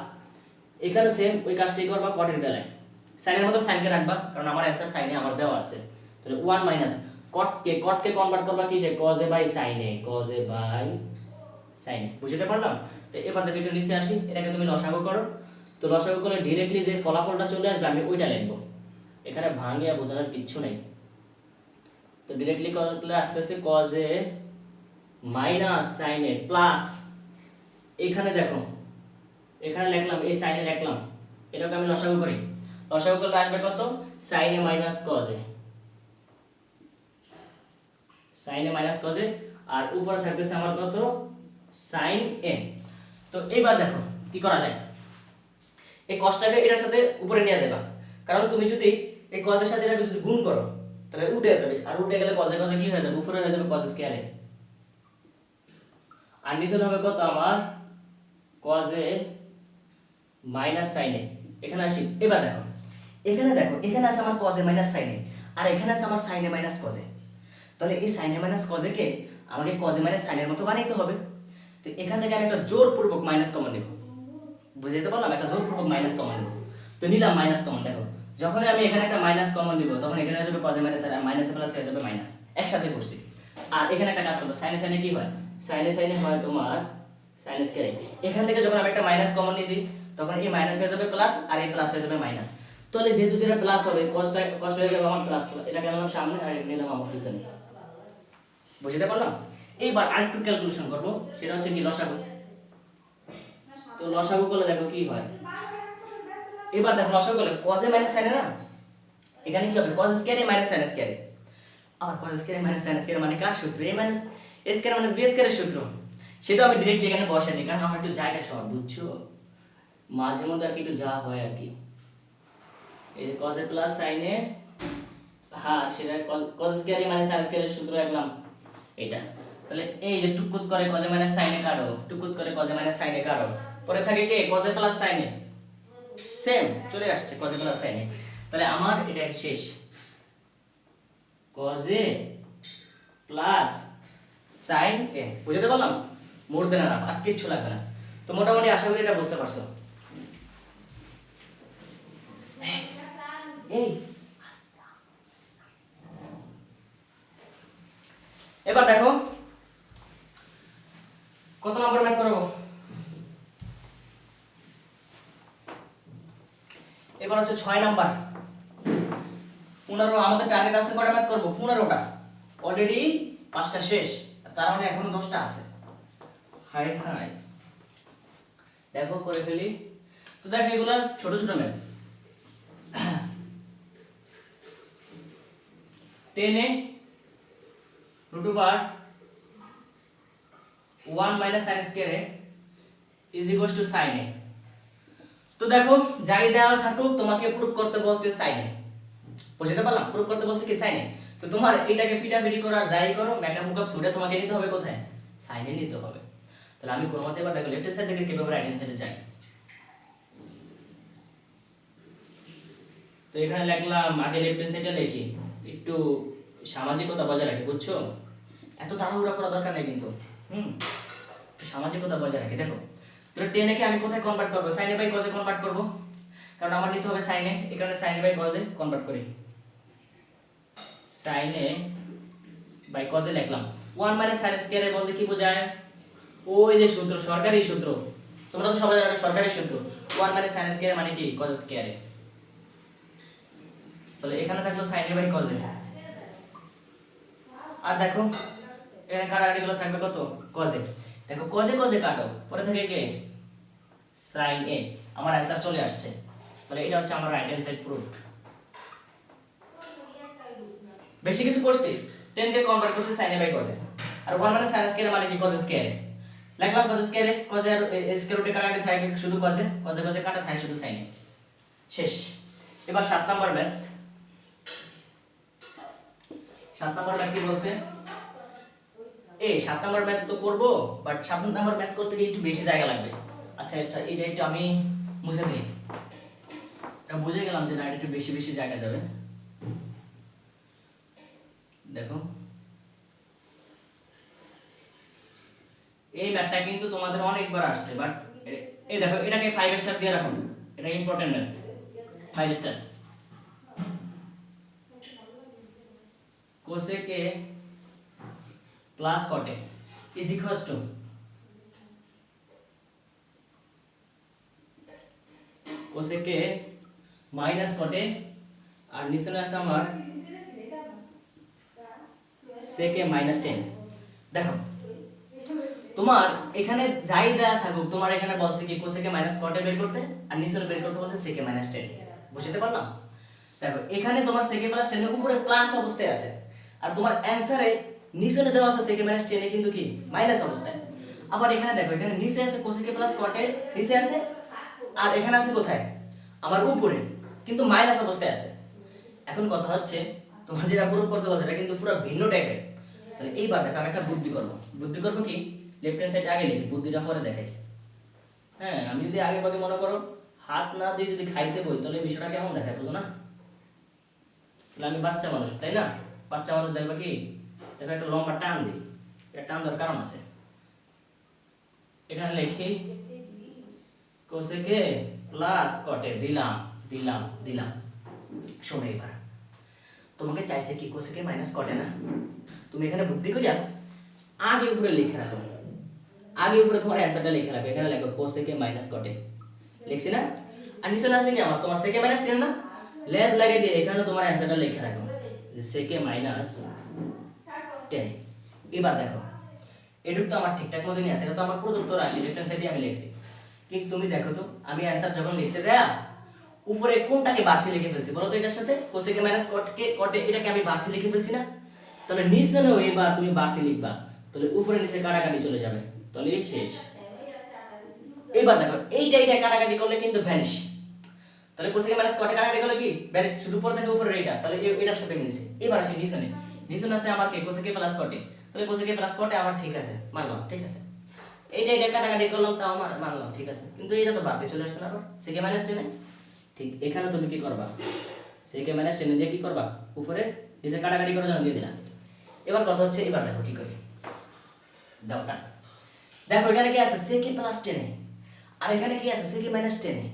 A: এখানে সেম ওই কাজটাই করবা cot এর বেলায়। sin এর মতো sin কে রাখবা, কারণ আমার অ্যানসার sin a আমার দেওয়া আছে। তাহলে 1 মাইনাস cot কে কনভার্ট করবা কিসে? cos a by sin a, cos a by sin a। বুঝতে পারলাম? তো এবার দেখো একটু নিচে আসি, এটাকে তুমি লসাগু করো। তো লসাগু করলে ডাইরেক্টলি যে ফলাফলটা চলে আসবে আমি ওইটা লিখব, এখানে ভাঙিয়া বোঝানোর কিচ্ছু নেই। তো ডাইরেক্টলি করলে আসতেছে cos a minus sin a plus, এখানে দেখো এখানে লিখলাম এই sin a লিখলাম, এটাকে আমি লসাগু করি। লসাগু করলে আসবে কত? sin a minus cos a, sin a minus cos a, আর উপরে থাকতেছে আমার কত? sin a। তো এবার দেখো কি করা যায়। এই cosটাকে এটার সাথে উপরে নিয়ে যাবা, কারণ তুমি যদি এই cos এর সাথে এটাকে যদি গুণ করো তাহলে উঠে যাবে, আর উঠে গেলে cos a কি হয়ে যাবে? উপরে হয়ে যাবে cos স্কয়ার a, আর নিচে হবে কত আমার? cos a minus sin a। এখানে আসি, এবার দেখো এখানে আছে আমার cos a minus sin a, আর এখানে আছে আমার sin a minus cos a। তাহলে এই sin a minus cos a কে আমাকে cos a মাইনাস sin এর মতো বানাইতে হবে। তো এখান থেকে আমি একটা জোরপূর্বক মাইনাস কমন নেব। বুঝতে পারলাম? একটা জোরপূর্বক মাইনাস কমন নেব। তো নিলাম মাইনাস কমন, দেখো যখনই আমি এখানে একটা মাইনাস কমন নিব তখন এখানে হয়ে যাবে cos a মাইনাস আর মাইনাস প্লাস হয়ে যাবে মাইনাস, একসাথে করছি। আর এখানে একটা কাজ করব, সাইনে সাইনে কি হয়, সাইনে সাইনে হয় তোমার সাইন স্কয়ার। এখান থেকে যখন আমি একটা মাইনাস কমন নিছি তখন এই মাইনাস হয়ে যাবে প্লাস আর এই প্লাস হয়ে যাবে মাইনাস। তাহলে যেহেতু যেটা প্লাস হবে কষ্ট হয়ে যাবে আমার প্লাস, এটাকে আনলাম সামনে আর এটা নিলাম আমার পিছনে। বুঝতে পারলাম? এইবার আরেকটু ক্যালকুলেশন করব, সেটা হচ্ছে কি লসাগু। তো লসাগু করলে দেখো কি হয়, এবার দেখো লসাগু করলে cos a minus sin a না, এখানে কি হবে cos square a minus sin square a। আবার cos square a minus sin square মানে কার সূত্র, a minus a square minus b square এর সূত্র। সেটা আমি ডাইরেক্টলি এখানে বসাই দিই, কারণ আমার একটু জায়গা শর্ট, বুঝছো, মাঝে মধ্যে আর কি একটু যা হয় আর কি। এই যে cos a plus sin a, হ্যাঁ সেটা cos square a minus sin square এর সূত্র রাখলাম এটা। তাহলে এই যে টুকুত করে cos a minus sin a কাটো, টুকুত করে cos a minus sin a কাটো, পরে থাকে কি cos a plus sin a, same চলে আসছে cos a plus sin a। তাহলে আমার এটা শেষ, cos a plus sin a। বুঝতে পারলাম? মোর দেন না আর কিচ্ছু লাগবে না। তো মোটামুটি আশা করি এটা বুঝতে পারছো। এই এবার দেখো কত নম্বর ম্যাথ করব। এবার হচ্ছে 6 নাম্বার। 15 আমাদের টার্গেট আছে কয়টা ম্যাথ করব, 15টা। অলরেডি 5টা শেষ, তার মানে এখনো 10টা আছে। হাই হাই দেখো করে ফেলি। তো দেখো এগুলা ছোট ছোট math. 10 a root over 1 minus sin square a is equals to sin a। তো দেখো যাই দেওয়া থাকুক তোমাকে প্রুফ করতে বলছে sin a। বুঝতে পারলাম? প্রুফ করতে বলছে কি sin a। তো তোমার এটাকে ফিটাফিটি করো আর যাই করো ম্যাটার মুকআপ সুটা তোমাকে নিতে হবে কোথায়, sin a নিতে হবে। তাহলে আমি কোন মতে এবার দেখো লেফট সাইড থেকে কিভাবে রাইট হ্যান্ড সাইডে যাই। তো এখানে লিখলাম, আগে লেফট হ্যান্ড সাইডে লিখি, একটু সামাজিকতা বজায় রাখি, বুঝছো, এত তাড়াহুড়া করা দরকার নেই কিন্তু। একটু সামাজিকতা বজায় রাখি। দেখো তাহলে 10 কে আমি কোথায় কনভার্ট করব, sin a by cos a convert করব, কারণ আমার নিতে হবে sin a, এই কারণে sin a by cos a convert করি। sin a by cos a লিখলাম। 1 মানে sin স্কয়ার বলতে কি বোঝায়, ওই যে সূত্র, সরকারি সূত্র, তোমরা তো সবাই জানো সরকারি সূত্র, 1 মানে sin স্কয়ার মানে কি cos স্কয়ার। তাহলে এখানে থাকলো sin a by cos a। আর দেখো এখানে কাটাকাটিগুলো থাকবে কত, cos a। দেখো cos a কাটো, পরে থাকে কে sin a। আমার অ্যানসার চলে আসছে। তাহলে এটা হচ্ছে আমার রাইট হ্যান্ড সাইড প্রুফড। বেশি কিছু করছি, 10 কে কনভার্ট করছি sin a by cos a। আর 1 মানে sin স্কয়ার মানে কি cos স্কয়ার। লিখলাম cos স্কয়ার, cos এর স্কয়ার রুটে কাটাকাটি থাকে শুধু cos a, cos a কাটা থাকে শুধু sin a। শেষ। এবার 7 নাম্বার ম্যাথ। 7 নাম্বারটা কি বলছে, এই 7 নাম্বার ম্যাথ তো করব, বাট 7 নাম্বার ম্যাথ করতে গিয়ে একটু বেশি জায়গা লাগবে। আচ্ছা আচ্ছা এটা একটু আমি মুছে দিই, এটা বুঝে গেলাম যে না এটা একটু বেশি বেশি জায়গা যাবে। দেখো এই ম্যাথটা কিন্তু তোমাদের অনেকবার আসছে, বাট এই দেখো এটাকে 5 স্টার দিয়ে রাখুন, এটা important math, 5 star. cosec a plus cot a is equals to cosec a minus cot a, আর নিচে আছে আমার sec a minus 10। দেখো তোমার এখানে যাই দেয়া থাকুক, তোমার এখানে বলছে কি cosec a minus cot a বের করতে, আর নিচে বের করতে বলছে sec a minus 10। বুঝতে পারলাম? দেখো এখানে তোমার sec a plus 10 এর উপরে প্লাস অবস্থায় আছে, আর তোমার অ্যানসারে নিচে দেওয়া আছে sec a minus 10 এ কিন্তু কি মাইনাস অবস্থায়। আবার এখানে দেখো এখানে নিচে আছে cosec a plus cot a নিচে আছে, আর এখানে আছে কোথায় আমার উপরে, কিন্তু মাইনাস অবস্থায় আছে। এখন কথা হচ্ছে তোমার যেটা প্রুফ করতে বলছে এটা কিন্তু পুরো ভিন্ন টাইপের। তাহলে এইবার দেখো আমি একটা বুদ্ধি করব কি লেফট হ্যান্ড সাইড আগে লিখি, বুদ্ধিটা পরে দেখাই। হ্যাঁ আমি যদি আগে ভাগে মনে করো হাত না দিয়ে যদি খাইতে বই তাহলে বিষয়টা কেমন দেখায়, বুঝো না? তাহলে আমি বাচ্চা মানুষ, তাই না? বাচ্চা মানুষ দেখবে কি, দেখো একটা লম্বা টান দিই, এটা টান দেওয়ার কারণ আছে। এখানে লিখি cosec a plus cot a, দিলাম দিলাম দিলাম, শোনো এবার তোমাকে চাইছে কি কোসেকে মাইনাস কটে না, তুমি এখানে বুদ্ধি করিয়া আগে উপরে লিখে রাখো, আগে উপরে তোমার অ্যান্সারটা লিখে রাখো, এখানে লেখো কোসেকে মাইনাস কটে, লিখছি না? আর নিচে আছে কি আমার তোমার সেকে মাইনাস টেন না, লেস লাগিয়ে দিয়ে এখানে তোমার অ্যান্সারটা লিখে রাখো যে সেকে মাইনাস টেন। এবার দেখো এটুক তো আমার ঠিকঠাক মতো নিয়ে আসে, এটা তো আমার প্রদত্ত রাশি, লেফট হ্যান্ড সাইডে আমি লিখছি, কিন্তু তুমি দেখো তো আমি অ্যান্সার যখন লিখতে যাই উপরে কোনটাকে বাড়তি লিখে ফেলছি বলো তো, এটার সাথে কোসেকে মাইনাস কটে এটাকে আমি বাড়তি লিখে ফেলছি না? তাহলে নিচে নেও এবার তুমি বাড়তি লিখবা, তাহলে উপরে নিচে কাটাকাটি চলে যাবে, তাহলে শেষ। এবার দেখো এইটা কাটাকাটি করলে কিন্তু ভ্যানিশ, তাহলে কোসেকে মাইনাস কটে কাটাকাটি করলে কি ভ্যানিশ, শুধু উপরে থেকে উপরে এইটা, তাহলে এটার সাথে মিলছে। এবার আসি নিচে আছে আমার কি কোসেকে প্লাস কটে, তাহলে কোসেকে প্লাস কটে আমার ঠিক আছে, মানলাম ঠিক আছে। এইটা কাটাকাটি করলাম তাও আমার মানলাম ঠিক আছে, কিন্তু এটা তো বাড়তি চলে আসছে না আবার সেকে মাইনাস টেনে। ঠিক এখানে তুমি কি করবা, সেকে মাইনাস টেনে দিয়ে কি করবা উপরে নিচে কাটাকাটি করে যখন দিয়ে দিলাম। এবার কথা হচ্ছে এবার দেখো কি করি, দাওটা দেখো এখানে কি আছে সেকে প্লাস টেনে, আর এখানে কি আছে সেকে মাইনাস টেনে,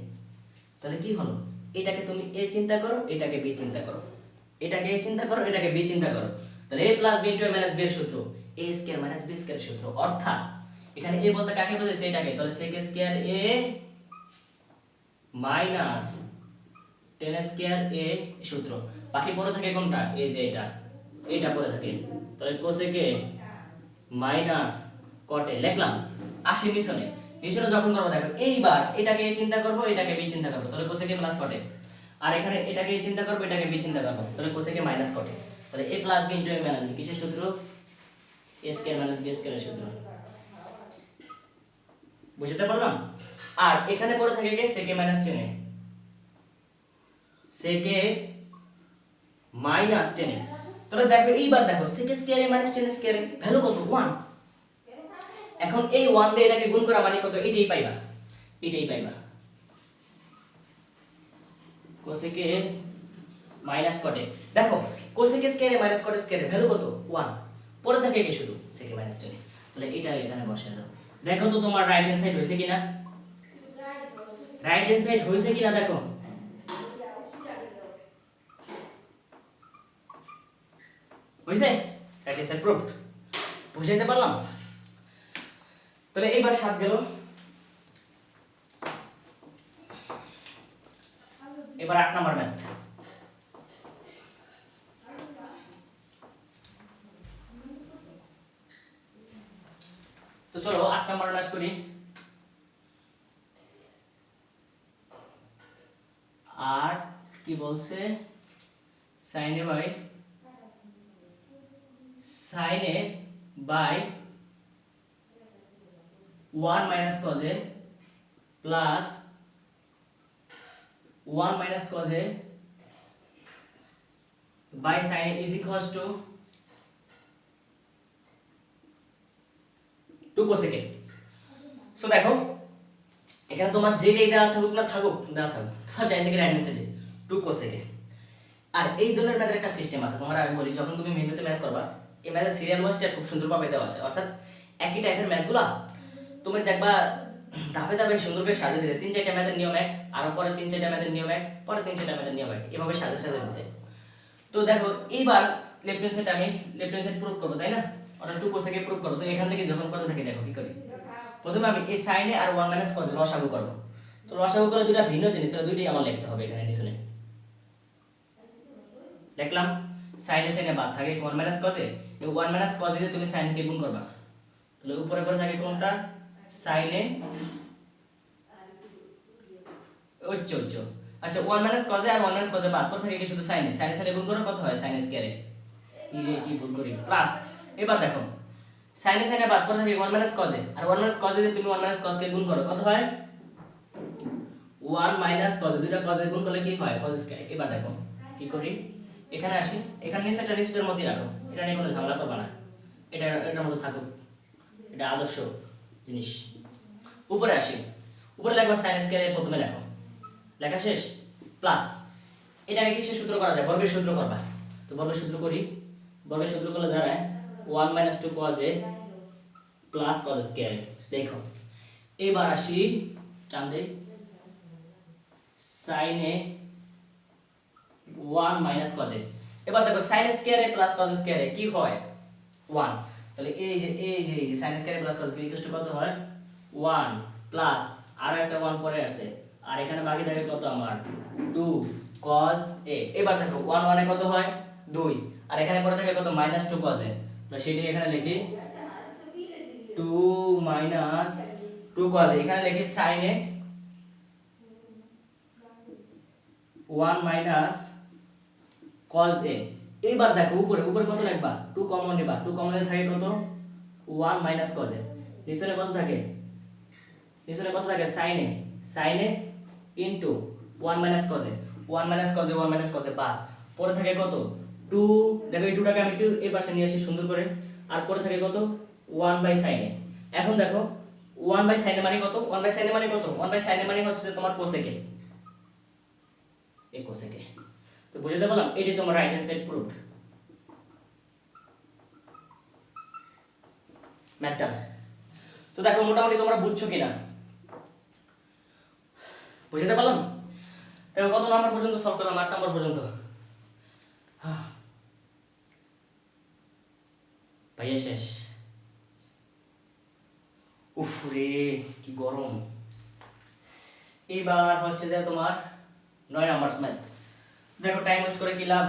A: তাহলে কি হলো এটাকে তুমি এ চিন্তা করো, এটাকে বি চিন্তা করো, এটাকে এ চিন্তা করো, এটাকে বি চিন্তা করো, তাহলে a plus b into a minus b এর সূত্র a square minus b square এর সূত্র, অর্থাৎ এখানে a বলতে কাকে বোঝাচ্ছে এটাকে, তাহলে sec square a minus tan square a সূত্র, বাকি পড়ে থাকে কোনটা এই যে এটা পড়ে থাকে, তাহলে cosec a minus cot a লিখলাম। আসি নিচনে যখন করব দেখো এইবার এটাকে a চিন্তা করব, এটাকে b চিন্তা করব, তাহলে cosec a plus cot a, আর এখানে এটাকে a চিন্তা করব, এটাকে b চিন্তা করব, তাহলে cosec a minus cot a, তাহলে a plus b into a minus b কিসের সূত্র, a square minus b square এর সূত্র, বুঝতে পারলাম? আর এখানে পড়ে থাকে কি sec a minus 10 a, sec a minus 10 a, তাহলে দেখো এইবার দেখো sec square a minus 10 square a value কত 1, এখন এই 1 দিয়ে এটাকে গুণ করা মানে কত, এটাই পাইবা cosec a minus cot a, দেখো cosec square a minus cot square a value কত 1, পড়ে থাকে কি শুধু sec a মাইনাস 10 a, তাহলে এটা এখানে বসিয়ে দাও। দেখো তো তোমার রাইট হ্যান্ড সাইড হইছে কিনা, রাইট হ্যান্ড সাইড হইছে কিনা দেখো, হইছে রাইট হ্যান্ড সাইড প্রুভড, বুঝাইতে পারলাম? তাহলে এবার 7 গেল, এবার 8 নাম্বার ম্যাথ। তো চলো 8 নাম্বার ম্যাথ করি। আর কি বলছে, sin a by 1 minus cos a plus 1 minus cos a by sin a is equals to 2 cosec a। So দেখো এখানে তোমার যেটাই দেওয়া থাকুক না থাকুক তোমার চাইছে কি রাইট হ্যান্ড সাইডে 2 cosec a। আর এই ধরনের ম্যাথের একটা সিস্টেম আছে, তোমরা আমি বলি যখন তুমি মেনুতে ম্যাথ করবা এই ম্যাথের সিরিয়াল ওয়াইজটা খুব সুন্দরভাবে দেওয়া আছে, অর্থাৎ একই টাইপের ম্যাথগুলা তুমি দেখবা ধাপে ধাপে সুন্দর করে সাজিয়ে দিলে 3-4টা ম্যাথের নিয়ম এক, আর পরে 3-4টা ম্যাথের নিয়ম এক, পরে 3-4টা ম্যাথের নিয়ম এক, এভাবে সাজিয়ে দিয়েছে। তো দেখো এইবার লেফট হ্যান্ড সাইড আমি লেফট হ্যান্ড সাইড প্রুভ করব, তাই না? অর্থাৎ 2 cosec a প্রুভ করব। তো এখান থেকে যখন করতে থাকি দেখো কি করি, প্রথমে আমি এই sin a আর 1 cos a লসাগু করব। তো লসাগু করে দুটো ভিন্ন জিনিস, তাহলে দুইটাই আমার লিখতে হবে এখানে নিচে লিখলাম। sin a বাদ থাকে 1 cos a, এই 1 cos a দিয়ে তুমি sin কে গুণ করবা, তাহলে উপরে পড়ে থাকে কোনটা sin a ওচ্চো। আচ্ছা 1 cos a আর 1 cos a বাদ পড়ে থাকে কি শুধু sin a, sin a সাথে গুণ করলে কত হয় sin a স্কয়ার a, কি ভুল করি প্লাস। এবার দেখো sin a বাদ পড়ে থাকে 1 cos a, আর 1 cos a দিয়ে তুমি 1 cos কে গুণ করো কত হয় 1 cos a, দুইটা cos a গুণ করলে কি হয় cos স্কয়ার। এবার দেখো কি করি, এখানে আসি, এখানে নিচেটা নিচের মধ্যে রাখো, এটা নিয়ে কোনো ঝামেলা করবা না, এটার মধ্যে থাকুক, এটা আদর্শ জিনিস। উপরে আসি, উপরে লিখবা sin স্কয়ার এর প্রথমে লেখো, লেখা শেষ প্লাস এটাকে কিসের সূত্র করা যায়, বর্গের সূত্র করবা। তো বর্গের সূত্র করি, বর্গের সূত্র করলে দাঁড়ায় 1 2 cos a plus cos square. দেখো এবার আসি টান দেই sin a 1 minus cos a। এবার দেখো sin square a plus cos square a কি হয় 1। তাহলে এই যে sin square a plus cos square equal to কত হয় 1 প্লাস আর একটা 1 পরে আছে, আর এখানে বাকি থাকে কত আমার 2 cos a। এবার দেখো 1 1 এ কত হয় 2, আর এখানে পরে থাকে কত মাইনাস 2 cos a। তো সেটাই এখানে লিখি 2 মাইনাস 2 cos a, এখানে লিখি sin a 1 minus cos a। এবার দেখো উপরে উপরে কত লিখবা 2 কমন নিবা, 2 কমন নিলে থাকে কত 1 মাইনাস cos a। নিচে কত থাকে sin a into 1 minus cos a, 1 minus cos a 1 minus cos a বাদ পরে থাকে কত 2। দেখো এই 2টাকে আমি একটু এই পাশে নিয়ে আসি সুন্দর করে, আর পরে থাকে কত 1 বাই sin a। এখন দেখো 1 বাই sin a মানে কত 1 বাই sin a মানে কত 1 বাই sin a মানে হচ্ছে যে তোমার cosec a, এই cosec a। তো বুঝতে পারলাম, এটাই তোমার রাইট হ্যান্ড সাইড প্রুফড ম্যাথটা। তো দেখো মোটামুটি তোমরা বুঝছো কিনা বুঝতে পারলাম। দেখো কত নাম্বার পর্যন্ত সলভ করলাম 8 নাম্বার পর্যন্ত। ভাইয়া শেষ। উফ রে কি গরম। এবার হচ্ছে যে তোমার 9 নাম্বার ম্যাথ। দেখো টাইম ওয়েস্ট করে কি লাভ,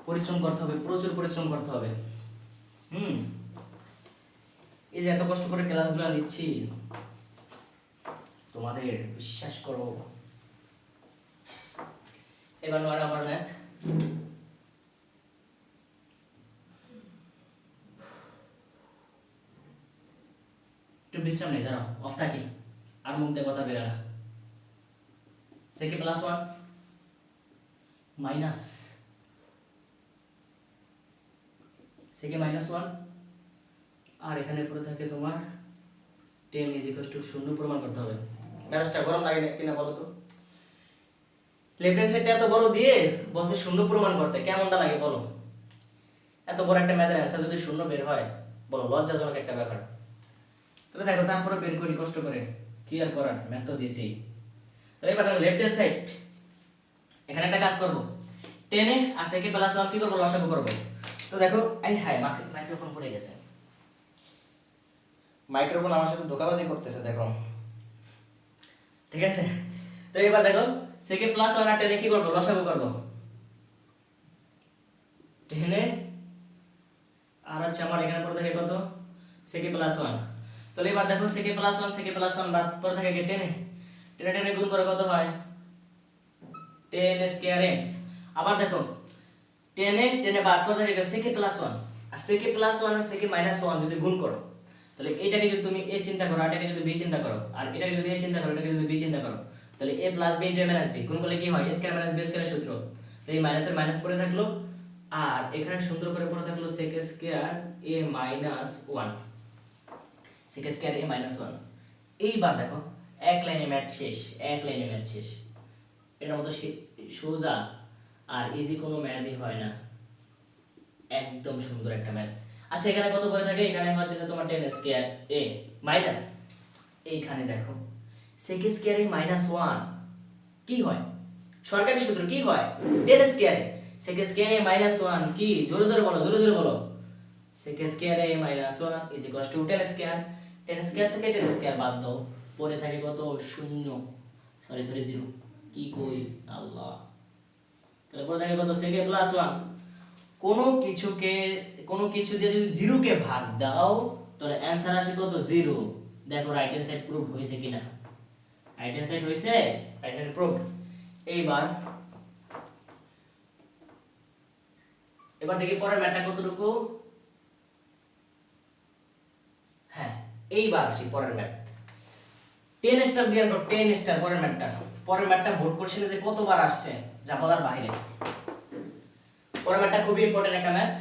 A: পরিশ্রম করতে হবে, প্রচুর পরিশ্রম করতে হবে। এই যে এত কষ্ট করে ক্লাসগুলো নিচ্ছি তোমাদের বিশ্বাস করো। এবার 9 নাম্বার ম্যাথ। একটু বিশ্রাম নেই, দাঁড়াও অফ থাকি, আর মুখ দিয়ে কথা বেরা না। সেকে প্লাস 1 মাইনাস সেকে মাইনাস 1, আর এখানে পড়ে থাকে তোমার 10 ইজ ইকুয়াল টু 0 প্রমাণ করতে হবে। ব্যাসটা গরম লাগে কিনা বলো তো। লেফট হ্যান্ড সাইডটা এত বড় দিয়ে বলছে 0 প্রমাণ করতে, কেমনটা লাগে বলো। এত বড় একটা ম্যাথের অ্যান্সার যদি 0 বের হয় বলো, লজ্জাজনক একটা ব্যাপার। তবে দেখো তারপরে বের করি কষ্ট করে, কি আর করার, ম্যাথ তো দিয়েছি। তাহলে এবার দেখো লেফট হ্যান্ড সাইড এখানে একটা কাজ করব, 10 এ আর সেকে প্লাস 1 কি করব লসাগু করব। তো দেখো এই হাই মাইক্রোফোন পড়ে গেছে, মাইক্রোফোন আমার সাথে ধোঁকাবাজি করতেছে দেখো, ঠিক আছে। তো এবার দেখো সেকে প্লাস 1 আর 10 এ কি করব লসাগু করব, 10 এ আর হচ্ছে আমার এখানে পড়ে থাকে কত সেকে প্লাস 1। তাহলে এবার দেখো সেকে প্লাস 1 বাদ পড়ে থাকে কি 10 এ, 10 এ গুণ করে কত হয় 10 স্কয়ার এ। আবার দেখো 10 এ বাদ পড়ে থাকে সেকে প্লাস 1, আর সেকে প্লাস 1 আর সেকে মাইনাস 1 যদি গুণ করো, তাহলে এটাকে যদি তুমি a চিন্তা করো, আর এটাকে যদি b চিন্তা করো, আর এটাকে যদি a চিন্তা করো, এটাকে যদি b চিন্তা করো, তাহলে a plus b into a minus b গুণ করলে কি হয় a স্কয়ার মাইনাস b স্কয়ারের সূত্র। তো এই মাইনাসের মাইনাস পড়ে থাকলো, আর এখানে সুন্দর করে পড়ে থাকলো sec square a minus 1, sec square a minus 1। এইবার দেখো এক লাইনে ম্যাথ শেষ, এক লাইনে ম্যাথ শেষ। এটার মতো সোজা আর ইজি কোনো ম্যাথই হয় না, একদম সুন্দর একটা ম্যাথ। আচ্ছা এখানে কত পড়ে থাকে, এখানে হচ্ছে যে তোমার 10 স্কয়ার a মাইনাস, এইখানে দেখো sec স্কয়ার a মাইনাস 1 কি হয়, সরকারি সূত্র কি হয় 10 square a sec square a minus 1 কি, জোরে জোরে বলো, জোরে জোরে বলো, sec square a minus 1 is equal two 10 square. 10 square থেকে 10 স্কয়ার বাদ দাও, পরে থাকে কত 0, সরি 0 কি কই আল্লাহ। তাহলে পরে থাকে কত sec প্লাস 1। কোনো কিছু দিয়ে যদি 0 কে ভাগ দাও তাহলে অ্যানসার আসে কত 0। দেখো রাইট হ্যান্ড সাইড প্রুফ হইছে কিনা, রাইট হ্যান্ড সাইড হইছে, রাইট হ্যান্ড প্রুফ। এবার দেখি পরের ম্যাথটা কতটুকু। হ্যাঁ এইবার আসি পরের ম্যাথ, 10 স্টার দিয়ে রাখো, 10 স্টার পরের ম্যাথটা ভোট কোশ্চেনে যে কতবার আসছে যা বলার বাইরে। পরের ম্যাথটা খুবই ইম্পর্টেন্ট একটা ম্যাথ,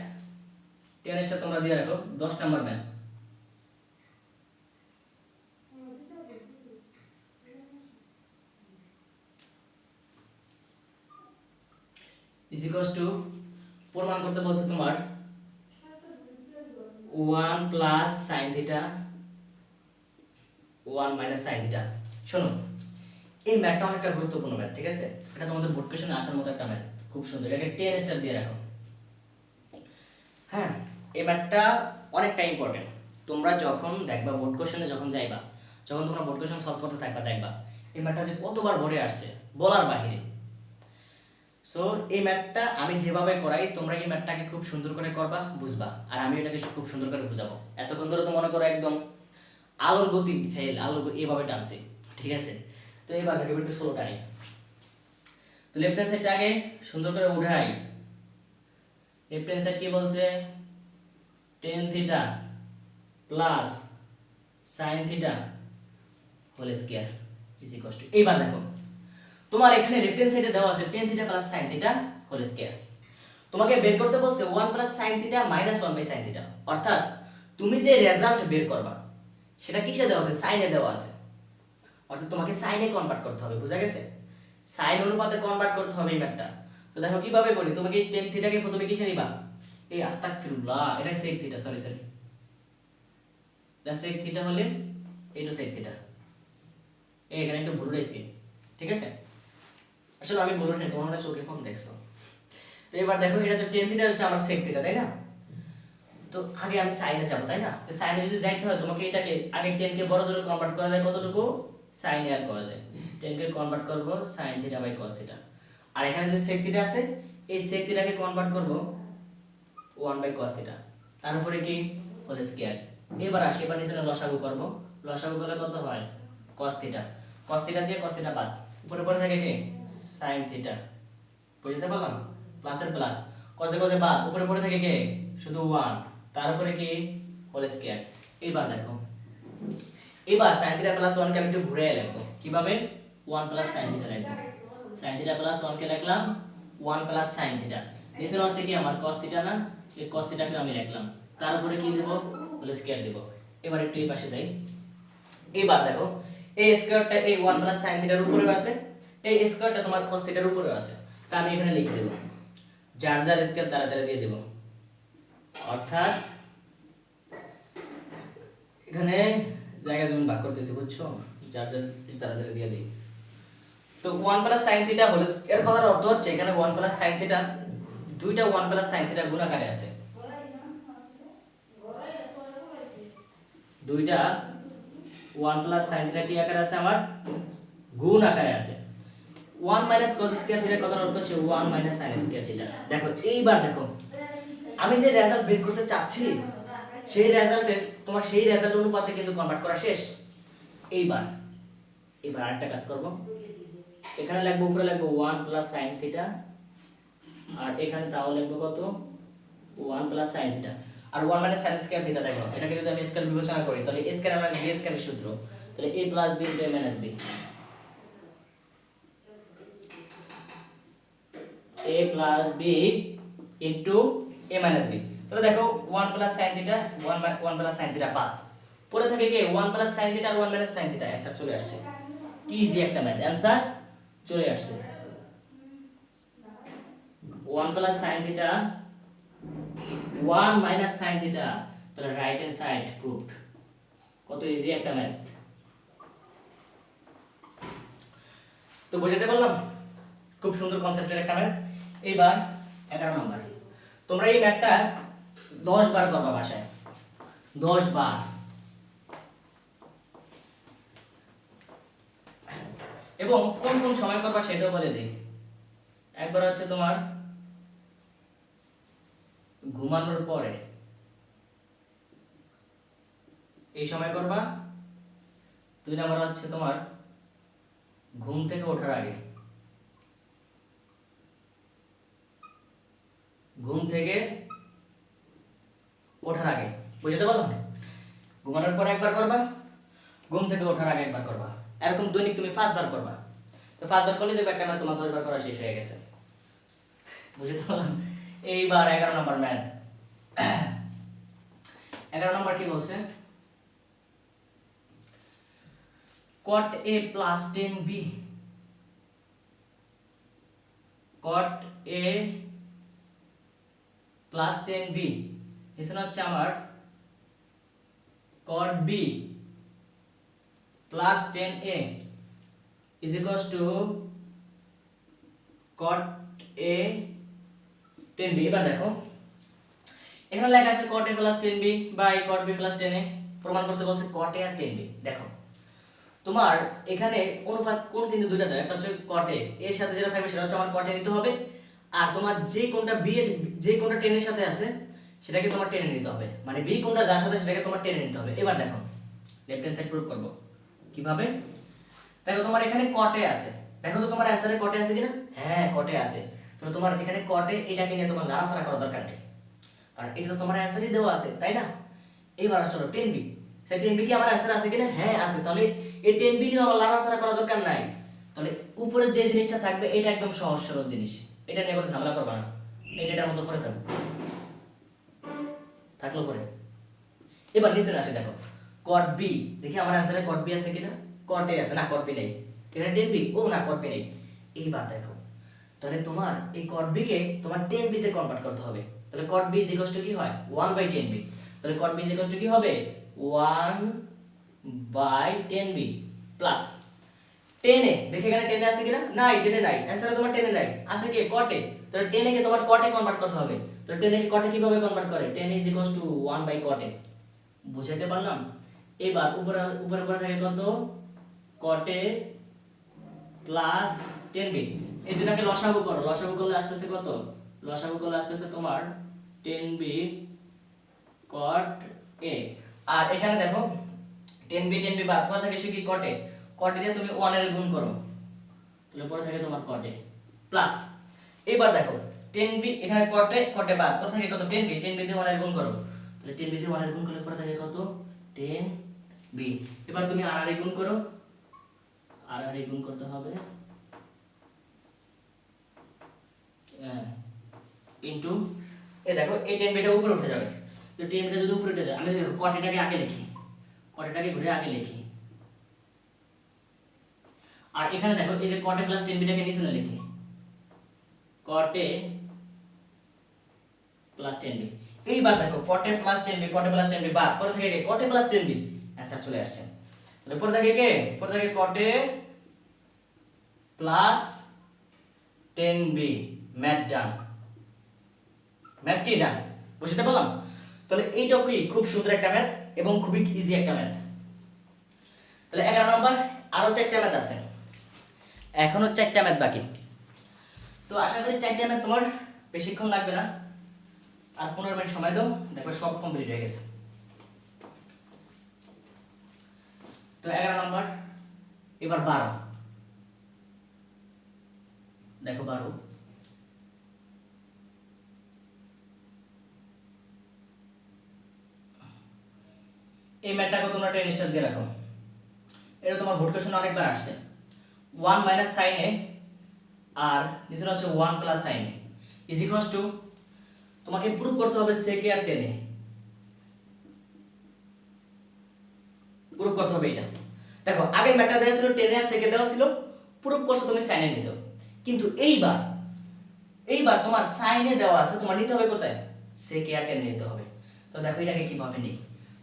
A: 10 স্টার তোমরা দিয়ে রাখো, 10 number math. Is equals two প্রমাণ করতে বলছে তোমার 1 plus sin theta 1 minus sin theta. শোনো এই ম্যাথটা অনেকটা গুরুত্বপূর্ণ ম্যাথ, ঠিক আছে? এটা তোমাদের বোর্ড কোশ্চেনে আসার মতো একটা ম্যাথ, খুব সুন্দর, এটাকে 10 স্টার দিয়ে রাখো। হ্যাঁ, এই ম্যাথটা অনেকটা ইম্পর্টেন্ট। তোমরা যখন দেখবা বোর্ড কোশ্চেনে যখন যাইবা, যখন তোমরা বোর্ড কোশ্চেন সলভ করতে থাকবা, দেখবা এই ম্যাথটা যে কতবার বোর্ডে আসছে বলার বাহিরে। সো এই ম্যাথটা আমি যেভাবে করাই তোমরা এই ম্যাথটাকে খুব সুন্দর করে করবা, বুঝবা, আর আমি এটাকে খুব সুন্দর করে বুঝাবো। এতক্ষণ ধরে তো মনে করো একদম আলোর গতি ফেল, এভাবে টানছে, ঠিক আছে? তো এবার দেখো একটু স্লো টানি। তো লেফট হ্যান্ড সাইডটা আগে সুন্দর করে উঠাই। লেফট হ্যান্ড সাইড কি বলছে? tan theta plus sin theta whole square is equal to, এইবার দেখো তোমার এখানে লেফট হ্যান্ড সাইডে দেওয়া আছে tan theta plus sin theta whole square. তোমাকে বের করতে বলছে 1 plus sin theta minus 1 by sin theta, অর্থাৎ তুমি যে রেজাল্ট বের করবা সেটা কিসে দেওয়া আছে? সাইনে দেওয়া আছে, অর্থাৎ তোমাকে সাইনে কনভার্ট করতে হবে, বুঝা গেছে? সাইন অনুপাতে কনভার্ট করতে হবে এই ম্যাথটা। তো দেখো কিভাবে করি, তোমাকে এই tan থিটাকে প্রথমে কিসে নিবা? এই আস্তাগফিরুল্লাহ, এটা sec থিটা, সরি এটা sec থিটা হলে এইটা sec থিটা, এখানে একটু ভুল রয়েছে, ঠিক আছে? আসলে আমি ভুল নেই, তোমার মনে হয় চোখে কম দেখছো। তো এবার দেখো এটা হচ্ছে tan থিটা, হচ্ছে আমার sec থিটা, তাই না? তো আগে আমি সাইনে যাব, তাই না? তো সাইনে যদি যাইতে হয় তোমাকে এটাকে আগে tan কে বড় জোরে কনভার্ট করা যায় কতটুকু? সাইনে আর করা যায়, tan কে কনভার্ট করব sin theta by cos theta, আর এখানে যে sec থিটা আছে এই sec থিটাকে কনভার্ট করব 1 বাই cos থিটা, তার উপরে কি হোল স্কয়ার। এবার আসি, এবার নিচে লসাগু করব, লসাগু করলে কত হয়? cos থিটা, cos থিটা দিয়ে cos থিটা বাদ, উপরে পড়ে থাকে কি sin থিটা, বুঝতে পারলাম? প্লাসের প্লাস, cos এ cos এ বাদ, উপরে পড়ে থাকে কি শুধু 1, তার উপরে কি হোল স্কয়ার। এবার দেখো, এবার sin থিটা প্লাস 1 কে আমি একটু ঘুরে লিখব, কিভাবে? 1 প্লাস sin থিটা লিখব, sin থিটা প্লাস 1 কে লিখলাম 1 প্লাস sin থিটা, নিচে হচ্ছে কি আমার cos থিটা না, এই cos থিটাকে আমি লিখলাম, তার উপরে কি দেব? হোল স্কয়ার দেব। এবার একটু এই পাশে যাই, এবার দেখো এই স্কয়ারটা এই 1 প্লাস sin থিটার উপরে আছে, এই স্কয়ারটা তোমার cos থিটার উপরে আছে, তা আমি এখানে লিখে দেব, যার যার স্কয়ার তারা তারা দিয়ে দেব, অর্থাৎ এখানে জায়গা জমি ভাগ করতেছি, বুঝছো? যার যার তারা তারা দিয়ে দিই। তো 1 plus sin theta whole square কথার অর্থ হচ্ছে এখানে 1 প্লাস sin থিটা, দুইটা 1 প্লাস sin থিটা গুণ আকারে আছে, দুইটা 1 প্লাস sin থিটা কি আকারে আছে আমার? গুণ আকারে আছে। 1 মাইনাস cos স্কয়ার থিটার কথার অর্থ হচ্ছে 1 মাইনাস sin স্কয়ার থিটা। দেখো এইবার দেখো আমি যে রেজাল্ট বের করতে চাচ্ছি সেই রেজাল্টে তোমার সেই রেজাল্ট অনুপাতে কিন্তু কনভার্ট করা শেষ। এইবার আরেকটা কাজ করব, এখানে লিখবো, উপরে লিখবো 1 প্লাস sin থিটা, আর এখানে তাও লিখবো কত? 1 প্লাস sin থিটা, আর 1 মাইনাস sin স্কয়ার থিটা। দেখো এটাকে যদি আমি স্কয়ার বিবেচনা করি তাহলে a স্কয়ার মাইনাস b স্কয়ারের সূত্র, তাহলে a plus b into a minus b, a plus b into a minus b। তাহলে দেখো 1 plus sin theta 1 plus sin theta বাদ, পরে থাকে কি 1 প্লাস sin থিটা আর 1 মাইনাস sin থিটা, অ্যানসার চলে আসছে। কি ইজি একটা ম্যাথ, অ্যানসার চলে আসছে। 1 plus sin theta 1 minus sin theta, তাহলে রাইট হ্যান্ড সাইড প্রুভড। কত ইজি একটা ম্যাথ, তো বুঝাতে পারলাম? খুব সুন্দর কনসেপ্টের একটা ম্যাথ। এইবার 11 নম্বর, তোমরা এই ম্যাথটা 10 বার করবা বাসায়, 10 বার। এবং কোন কোন সময় করবা সেটাও বলে দিই। একবার হচ্ছে তোমার ঘুমানোর পরে, এই সময় করবা। 2 নম্বর হচ্ছে তোমার ঘুম থেকে ওঠার আগে, ঘুম থেকে ওঠার আগে, বুঝতে পারলো? ঘুমানোর পরে একবার করবা, ঘুম থেকে ওঠার আগে একবার করবা, এরকম দৈনিক তুমি 5 বার করবা। তো 5 বার করলে দেখবে একটা ম্যাথ তোমার 10 বার করা শেষ হয়ে গেছে, বুঝতে পারলাম? এইবার 11 নম্বর ম্যাথ। 11 নম্বর কি বলছে? cot a plus tan b, cot a plus tan b, এখানে হচ্ছে আমার cot b plus tan a is equals two cot a tan b। এবার দেখো এখানে লেখা আছে cot a plus tan b by cot b plus tan a, প্রমাণ করতে বলছে cot a আর tan b। দেখো তোমার এখানে অনুপাত কোণ কিন্তু দুইটা দেয়, একটা হচ্ছে cot a এর সাথে যেটা থাকবে সেটা হচ্ছে আমার cot a নিতে হবে, আর তোমার যে কোণটা b এর যে কোণটা tan এর সাথে আছে সেটাকে তোমার tan নিতে হবে, মানে b কোণটা যার সাথে সেটাকে তোমার tan নিতে হবে। এবার দেখো লেফট হ্যান্ড সাইড প্রুফ করব কিভাবে। দেখো তোমার এখানে cot a আছে, দেখো তো তোমার অ্যানসারে cot a আছে কিনা, হ্যাঁ cot a আছে। তাহলে তোমার এখানে cot a এটাকে নিয়ে তোমার নাড়াচাড়া করার দরকার নেই, কারণ এটা তো তোমার অ্যানসারই দেওয়া আছে, তাই না। এবার চলো tan b, সেই tan b কি আমার অ্যানসার আছে কিনা, হ্যাঁ আছে। তাহলে এই tan b নিয়ে আমার নাড়াচাড়া করার দরকার নাই। তাহলে উপরে যে জিনিসটা থাকবে এটা একদম সহজ সরল জিনিস, এটা নিয়ে কোনো ঝামেলা করবা না, এটার মতো করে থাকলো পরে। এবার নিচে আসে দেখো cot b, দেখি আমার অ্যানসারে cot b আছে কিনা, cot a আছে না, cot b নেই। এখানে tan b, ও না cot b নেই। এইবার দেখো তাহলে তোমার এই cot b কে তোমার tan b তে কনভার্ট করতে হবে। তাহলে cot b কি হয় 1/tan b। তাহলে cot b কি হবে 1/tan b plus tan a, দেখে এখানে tan a আছে কিনা, নাই tan a নাই, অ্যানসারে তোমার tan a নাই, আছে কি cot a। তাহলে tan a কে তোমার cot a কনভার্ট করতে হবে। তাহলে tan a K cot a কিভাবে কনভার্ট করে, tan a 1/cot a, বুঝাইতে পারলাম। এবার উপরে উপরে পড়ে থাকে কত cot a plus tan b, এই দুটাকে লসাগু করো, লসাগু করলে আসতেছে কত, লসাগু করলে আসতেছে তোমার tan b cot a। আর এখানে দেখো tan b বাদ পড়ে থাকে সে কি cot a, cot a দিয়ে তুমি 1 এর গুণ করো, তাহলে পড়ে থাকে তোমার cot a প্লাস। এবার দেখো tan b এখানে cot a বাদ পড়ে থাকে কত tan b দিয়ে 1 এর গুণ করো, তাহলে tan b দিয়ে 1 এর গুণ করলে পড়ে থাকে কত tan b। এবার তুমি আর এর গুণ করো, আর এর গুণ করতে হবে ইনটু, এই দেখো এই tan b টা উপরে উঠে যাবে। তো tan b টা যদি উপরে উঠে যায়, আমি দেখো cot a টাকে আগে লিখি, cot a টাকে ঘুরে আগে লিখি। আর এখানে দেখো এই যে cot a plus tan b টাকে নিচে লিখি, cot a plus tan b। এইবার দেখো cot a plus tan b, cot a plus tan b বাদ পরে থেকে cot a plus tan b, answer চলে আসছে। তাহলে পরে থাকে কে, পরে থাকে cot a plus tan b, math done, math কি ডান, বুঝতে পারলাম। তাহলে এইটা কি খুব সুন্দর একটা ম্যাথ এবং খুবই ইজি একটা ম্যাথ। তাহলে 11 নম্বর আরো 4টা ম্যাথ আছে, এখনো 4টা ম্যাথ বাকি। তো আশা করি 4টা ম্যাথ তোমার বেশিক্ষণ লাগবে না, আর 15 মিনিট সময় দাও, দেখো সব কমপ্লিট হয়ে গেছে। তো 11 নম্বর, এবার 12, দেখো 12 এই ম্যাথটাকে তোমরা 10 স্টার দিয়ে রাখো, এটা তোমার ভোট কোশ্চেন অনেকবার আসছে। 1 মাইনাস সাইন এ আর নিচে হচ্ছে 1 plus sine a is equals to, তোমাকে প্রুফ করতে হবে sec a আর tan a, প্রুফ করতে হবে এটা। দেখো আগের ম্যাথটা দেওয়া ছিল tan a R sec a দেওয়া ছিল, প্রুফ করছো তুমি sin a নিছো, কিন্তু এইবার তোমার sin a দেওয়া আছে, তোমার নিতে হবে কোথায় sec a আর tan a নিতে হবে। তো দেখো এটাকে কিভাবে নিই,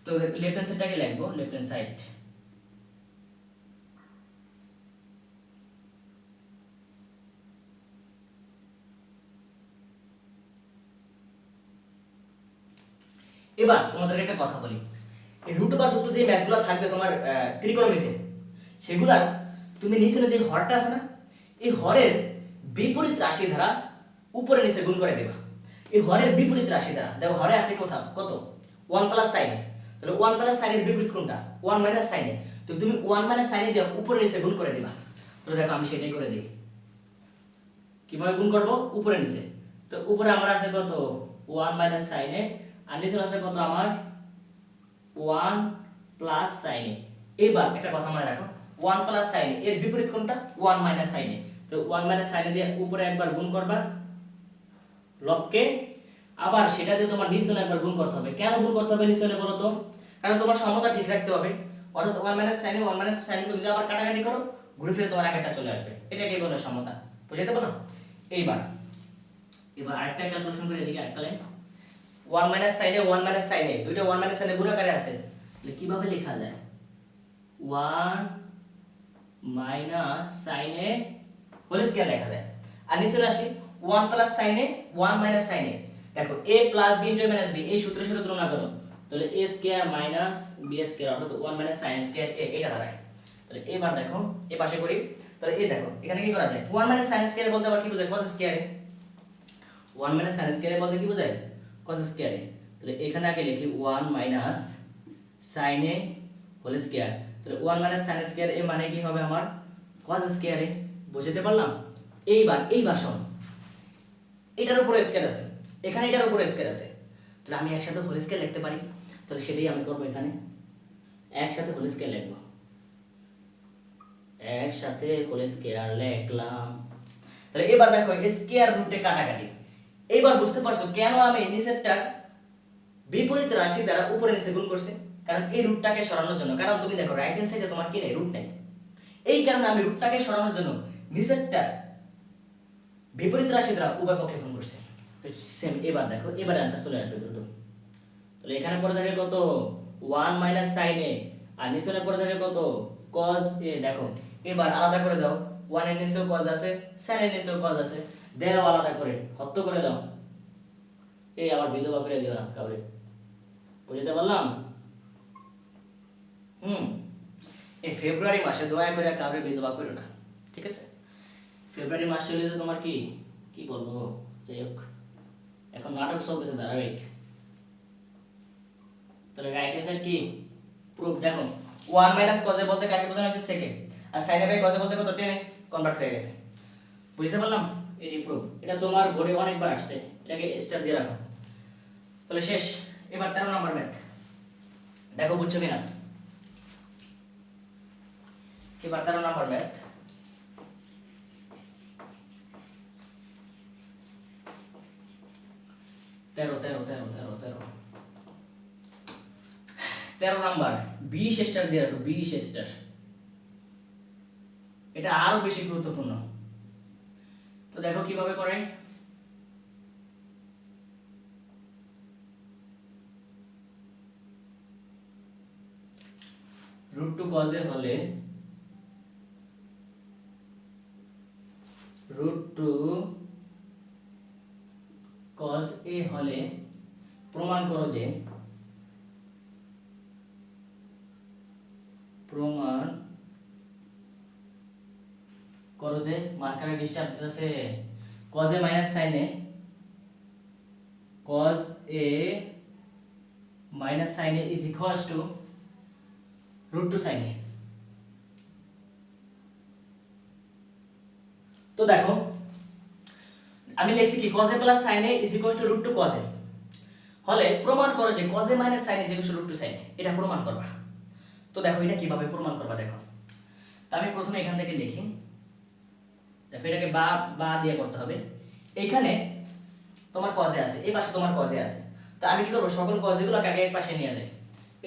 A: তো লেফট হ্যান্ড সাইডটাকে লিখবো, লেফট হ্যান্ড সাইড এবার তোমাদেরকে একটা কথা বলি, এই রুট ওভার যুক্ত যে ম্যাথগুলো থাকবে তোমার ত্রিকোণমিতিতে, সেগুলার তুমি নিচে যে হরটা আছে না, এই হরের বিপরীত রাশি দ্বারা উপরে নিচে গুণ করে দেবা। এই হরের বিপরীত রাশি দ্বারা, দেখো হরে আছে কোথাও কত 1 প্লাস সাইন, তাহলে 1 প্লাস সাইনের বিপরীত কোনটা 1 মাইনাস সাইনে, তো তুমি 1 মাইনাস সাইনে দিয়ে উপরে নিচে গুণ করে দিবা। তো দেখো আমি সেটাই করে দিই, কিভাবে গুণ করব উপরে নিচে। তো উপরে আমার আছে কত 1 মাইনাস সাইনে, আর নিচে আছে কত আমার 1 প্লাস সাইনে। এবার একটা কথা মনে রাখো 1 প্লাস সাইনে এর বিপরীত কোনটা 1 মাইনাস সাইনে, তো 1 মাইনাস সাইনে দিয়ে উপরে একবার গুণ করবা লবকে, আবার সেটা দিয়ে তোমার নিচে একবার গুণ করতে হবে। কেন গুণ করতে হবে নিচে বলো তো, কারণ তোমার সমতা ঠিক রাখতে হবে, অর্থাৎ 1 মাইনাস সাইনে 1 মাইনাস সাইনে তুমি আবার কাটাকাটি করো, ঘুরে ফিরে তোমার একটা চলে আসবে, এটাকে বলে সমতা, বুঝাইতে পারো। এইবার আরেকটা ক্যালকুলেশন করে এদিকে আরেকটা লাইন, 1 মাইনাস সাইনে 1 মাইনাস সাইনে দুইটা 1 মাইনাস সাইনে গুণ আকারে আছে, তাহলে কিভাবে লেখা যায় 1 মাইনাস সাইন এ হোল স্কয়ার লেখা যায়। আর নিচে চলে আসি 1 প্লাস সাইন এ 1 মাইনাস সাইন এ। দেখো a plus b into a minus b এই সূত্রের সাথে তুলনা করো, তাহলে a square minus b square অর্থাৎ 1 মাইনাস সাইন স্কয়ার a এটা দাঁড়ায়। তাহলে এবার দেখো এই পাশে করি, তাহলে এই দেখো এখানে কি করা যায় 1 মাইনাস সাইন স্কয়ার বলতে আবার কি বোঝায় cos স্কয়ার এ। 1 মাইনাস সাইন স্কয়ার বলতে কি বোঝায় cos স্কয়ার এ। তাহলে এখানে আগে লিখি 1 মাইনাস সাইন এ হোল স্কয়ার। তাহলে 1 মাইনাস সাইন স্কয়ার এ মানে কি হবে আমার cos স্কয়ার এ। বুঝতে পারলাম? এইবার শোন, এটার উপরে স্কয়ার আছে, এখানে এটার উপরে স্কয়ার আছে, তাহলে আমি একসাথে হোল স্কয়ার লিখতে পারি। তাহলে সেটাই আমি করব, এখানে একসাথে হোল স্কয়ার লিখব, একসাথে হোল স্কয়ার লিখলাম। তাহলে এবার দেখো স্কয়ার রুটে কাটাকাটি। এইবার বুঝতে পারছো কেন আমি নিচেরটার বিপরীত রাশি দ্বারা উপরে নিচে গুণ করছি, কারণ এই রুটটাকে সরানোর জন্য। কারণ তুমি দেখো রাইট হ্যান্ড সাইডে তোমার কি নেই, রুট নেই, এই কারণে আমি রুটটাকে সরানোর জন্য নিচেরটা বিপরীত রাশি দ্বারা উভয় পক্ষে গুণ করছি। তো সেম এবার দেখো, এবার অ্যানসার চলে আসবে দ্রুত। তাহলে এখানে পড়ে থাকে কত 1 মাইনাস সাইন এ, আর নিচে পড়ে থাকে কত cos এ। দেখো এবার আলাদা করে দাও, 1 এর নিচেও cos আছে, sin এর নিচেও cos আছে, দাও আলাদা করে হত্য করে দাও। এই আবার বিধবা করে দিও না কাউরে। বুঝতে পারলাম? এই ফেব্রুয়ারি মাসে দয়া করে কাউরে বিধবা করো না, ঠিক আছে? ফেব্রুয়ারি মাস চলে যেতে তোমার কি কি বলবো, যাই হোক এখন নাটক চলতেছে ধারাবাহিক। তাহলে রাইট হ্যান্ড সাইড কি প্রুফ দেখো 1 মাইনাস cos এ বলতে কাকে বোঝানো হচ্ছে সেকে, আর sin এ বাই cos এ বলতে কত টেনে কনভার্ট হয়ে গেছে। বুঝতে পারলাম? এটি প্রুফ, এটা তোমার বোর্ডে অনেকবার আসছে, এটাকে স্টার দিয়ে রাখো। তাহলে শেষ। এবার 13 নম্বর ম্যাথ দেখো বুঝছো কিনা। এবার 13 নম্বর ম্যাথ, তেরো নাম্বার 20 স্টার দিয়ে রাখো, 20 স্টার। এটা আরো বেশি গুরুত্বপূর্ণ। তো দেখো কিভাবে করে, রুট টু cos এ হলে রুট টু cos এ হলে প্রমাণ করো যে মার্কারে ডিস্টার্ব দিতেছে, cos a minus sin a, cos a minus sin a is equals to root two sin a. তো দেখো আমি লিখছি কি cos a plus sin a is equals to root 2 cos a হলে প্রমাণ করো যে cos a minus sin a is equals to root 2 sin a। এটা প্রমাণ করবা। তো দেখো এটা কিভাবে প্রমাণ করবা দেখো। তো আমি প্রথমে এখান থেকে লিখি, দেখো এটাকে বা দিয়ে করতে হবে। এইখানে তোমার cos a আছে, এই পাশে তোমার cos a আছে। তো আমি কি করব, সকল cos a গুলো কাকে এক পাশে নিয়ে যাই।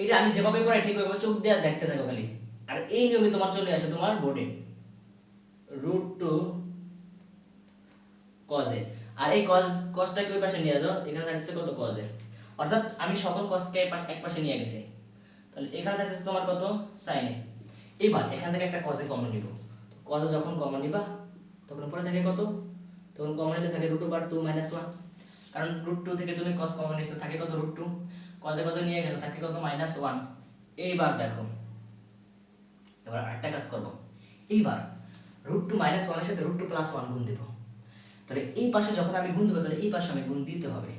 A: এটা আমি যেভাবে করে ঠিক হবে, চোখ দিয়ে দেখতে থাকো খালি। আর এই নিয়মে তোমার চলে আসে তোমার বোর্ডে root 2 cos a। আর এই cosটাকে ওই পাশে নিয়ে যাও, এখানে থাকছে কত cos a, অর্থাৎ আমি সকল cosকে এক পাশে নিয়ে গেছি। তাহলে এখানে থাকছে তোমার কত sin a। এবার এখান থেকে একটা cos a কমন নিব। তো cos a যখন কমন নিবা তখন পরে থাকে কত, তখন কমন নিলে থাকে √2 - 1, কারণ √2 থেকে তুমি cos কমন নিছো, থাকে কত √2, cos a নিয়ে গেল থাকে কত -1। এইবার দেখো এবার আরেকটা কাজ করব, এইবার √2 - 1 এর সাথে √2 + 1 গুণ দেব। তাহলে এই পাশে যখন আমি গুণ দেবো, তাহলে এই পাশে আমি গুণ দিতে হবে।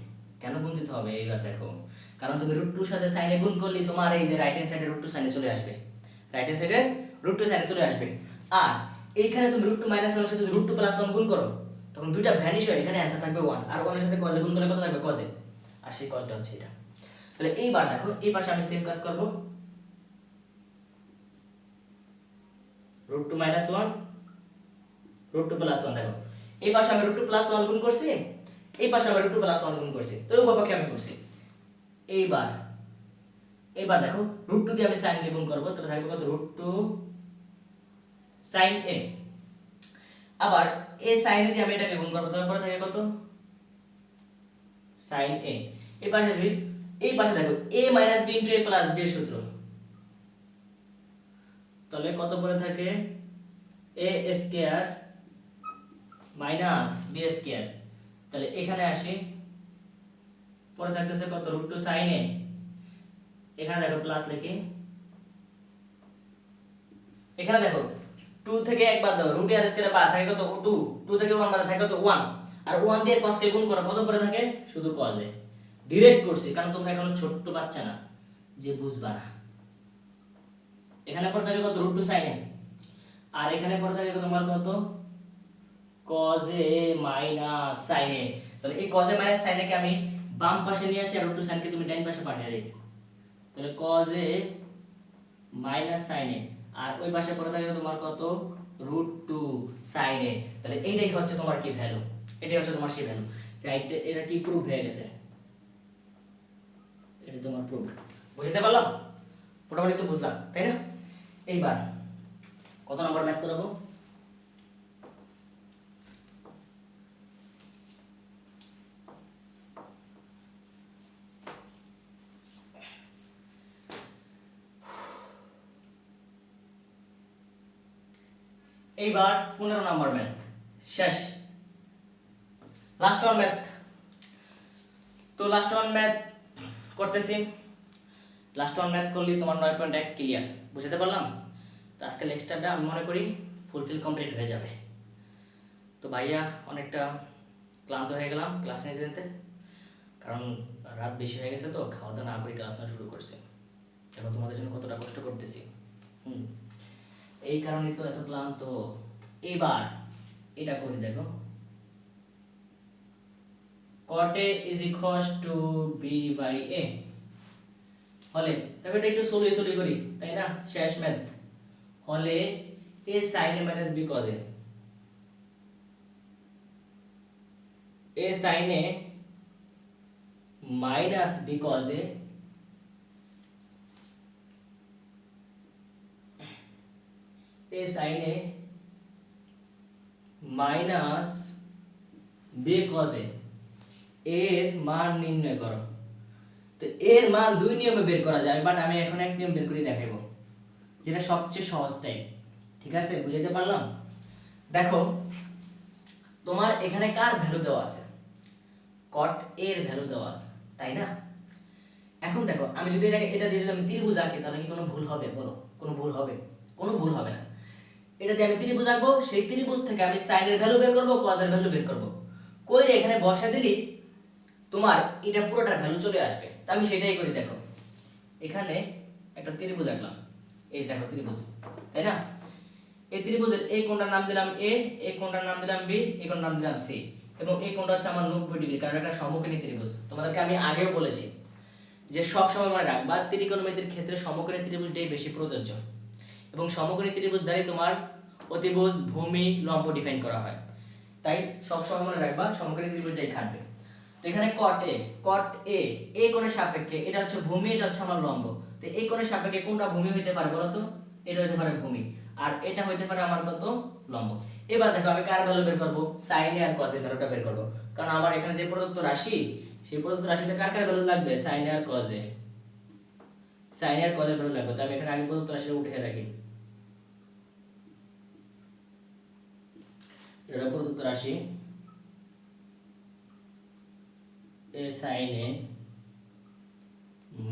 A: কেন গুণ দিতে হবে এইবার দেখো, কারণ তুমি √2 এর সাথে sin এ গুণ করলে তোমার এই যে রাইট হ্যান্ড সাইডে √2 sin এ চলে আসবে, রাইট হ্যান্ড সাইডে √2 sin এ চলে আসবে। আর এইখানে তুমি √2 - 1 এর সাথে যদি √2 + 1 গুণ করো, তখন দুইটা ভ্যানিশ হয়ে এখানে অ্যানসার থাকবে 1, আর 1 এর সাথে cos এ গুণ করলে কত থাকবে cos এ, আর সেই cosটা হচ্ছে এটা। তাহলে এইবার দেখো এই পাশে আমি সেম কাজ করব, √2 - 1 √2 + 1। দেখো এই পাশে আমি √2 + 1 গুণ করছি, এই পাশে আমি √2 + 1 গুণ করছি, তো উভয় পক্ষে আমি করছি। এইবার দেখো √2 দিয়ে আমি sin কে গুণ করব, তাহলে থাকবে কত √2 sin a। আবার এই sin a দিয়ে আমি এটাকে গুণ করব, তারপরে থাকে কত sin a। এই পাশে দেখো a - b * a + b এর সূত্র, তাহলে কত পরে থাকে এ স্কয়ার মাইনাস বি স্কয়ার। তাহলে এখানে আসি, পরে থাকতেছে কত রুট টু সাইন এ, এখানে দেখো প্লাস লিখি, এখানে দেখো 2 থেকে 1 বাদ দাও, রুট আর স্কয়ারে বাদ থাকে কত 2, 2 থেকে 1 বাদ থাকে কত 1, আর 1 দিয়ে cos কে গুণ করো কত পরে থাকে শুধু cos এ। ডাইরেক্ট করছি কারণ তোমরা এখনো ছোট্ট বাচ্চা না যে বুঝবা না। এখানে পরে থাকে কত রুট টু সাইন এ, আর এখানে পরে থাকে কত তোমার কত cos এ মাইনাস sin এ। তাহলে এই cos এ মাইনাস sin এ কে আমি বাম পাশে নিয়ে আসি আর রুট টু sin কে তুমি ডান পাশে পাঠিয়ে দেই। তাহলে cos এ মাইনাস sin এ, আর ওই পাশে পড়ে থাকে তোমার কত রুট টু sin এ। তাহলে এইটাই হচ্ছে তোমার কি ভ্যালু, এটাই হচ্ছে তোমার সেই ভ্যালু, রাইট? এটা কি প্রুফ হয়ে গেছে, এটা তোমার প্রুফ। বুঝতে পারলাম? মোটামুটি তো বুঝলাম, তাই না? এইবার কত নম্বর ম্যাথ করাবো? এইবার 15 নম্বর ম্যাথ শেষ, লাস্ট ওয়ান ম্যাথ। তো লাস্ট ওয়ান ম্যাথ করতেছি, লাস্ট ওয়ান ম্যাথ করলে তোমার 9.1 ক্লিয়ার। বুঝতে পারলাম? তো আজকে লেকচারটা আমি মনে করি ফুলফিল কমপ্লিট হয়ে যাবে। তো ভাইয়া অনেকটা ক্লান্ত হয়ে গেলাম ক্লাস নিতে নিতে, কারণ রাত বেশি হয়ে গেছে, তো খাওয়া দাওয়া না করে ক্লাস নেওয়া শুরু করছে। এখন তোমাদের জন্য কতটা কষ্ট করতেছি, এই কারণে তো এত ক্লান্ত। এবার এটা করে দেখো, cot a is equals to b by a হলে, তবে এটা একটু সলি সলি করি, তাই না? শেষ ম্যাথ হলে a sin a minus b cos a, a sin a minus b cos a, a sin a minus b cos a এর মান নির্ণয় করো। তো এর মান দুই নিয়মে বের করা যায়, বাট আমি এখন এক নিয়ম বের করে দেখাবো, যেটা সবচেয়ে সহজ টাইপ। ঠিক আছে? বুঝাইতে পারলাম? দেখো তোমার এখানে কার ভ্যালু দেওয়া আছে? cot a এর ভ্যালু দেওয়া আছে, তাই না? এখন দেখো আমি যদি এটা দিয়ে যদি আমি ত্রিভুজ আঁকি, তাহলে কি কোনো ভুল হবে? বলো, কোনো ভুল হবে? কোনো ভুল হবে না। এটাতে আমি ত্রিভুজ আঁকবো, সেই ত্রিভুজ থেকে আমি sin এর ভ্যালু বের করব, cos এর ভ্যালু বের করব, কই এখানে বসা দিলি তোমার এটা পুরোটার ভ্যালু চলে আসবে। তা আমি সেটাই করি। দেখো এখানে একটা ত্রিভুজ আঁকলাম, এই দেখো ত্রিভুজ, তাই না? এই ত্রিভুজের এই কোণটার নাম দিলাম a, এই কোণটার নাম দিলাম b, এই কোণটার নাম দিলাম c, এবং এই কোণটা হচ্ছে আমার 90 ডিগ্রি, কারণ এটা সমকোণী ত্রিভুজ। তোমাদেরকে আমি আগেও বলেছি যে সব সময় মনে রাখবা ত্রিকোণমিতির ক্ষেত্রে সমকোণী ত্রিভুজটাই বেশি প্রযোজ্য, এবং সমকোণী ত্রিভুজ দ্বারাই তোমার অতিভুজ, ভূমি, লম্ব ডিফাইন করা হয়। তাই সব সময় মনে রাখবা সমকোণী ত্রিভুজটাই খাটবে। তো এখানে cot a এই কোণের সাপেক্ষে এটা হচ্ছে ভূমি, এটা হচ্ছে আমার লম্ব। তো এই কোণের সাপেক্ষে কোনটা ভূমি হইতে পারে বলো তো? এটা হইতে পারে ভূমি, আর এটা হইতে পারে আমার কত লম্ব। এবার দেখো আমি কার ভ্যালু বের করব? sin এ আর cos এর ভ্যালুটা বের করব, কারণ আমার এখানে যে প্রদত্ত রাশি, সেই প্রদত্ত রাশিতে কার কার ভ্যালু লাগবে? sin এ আর cos এ, sin এ আর cos এর ভ্যালু লাগবে। তো আমি এখানে আগে প্রদত্ত রাশিটা উঠে রাখি, এটা প্রদত্ত রাশি a sin a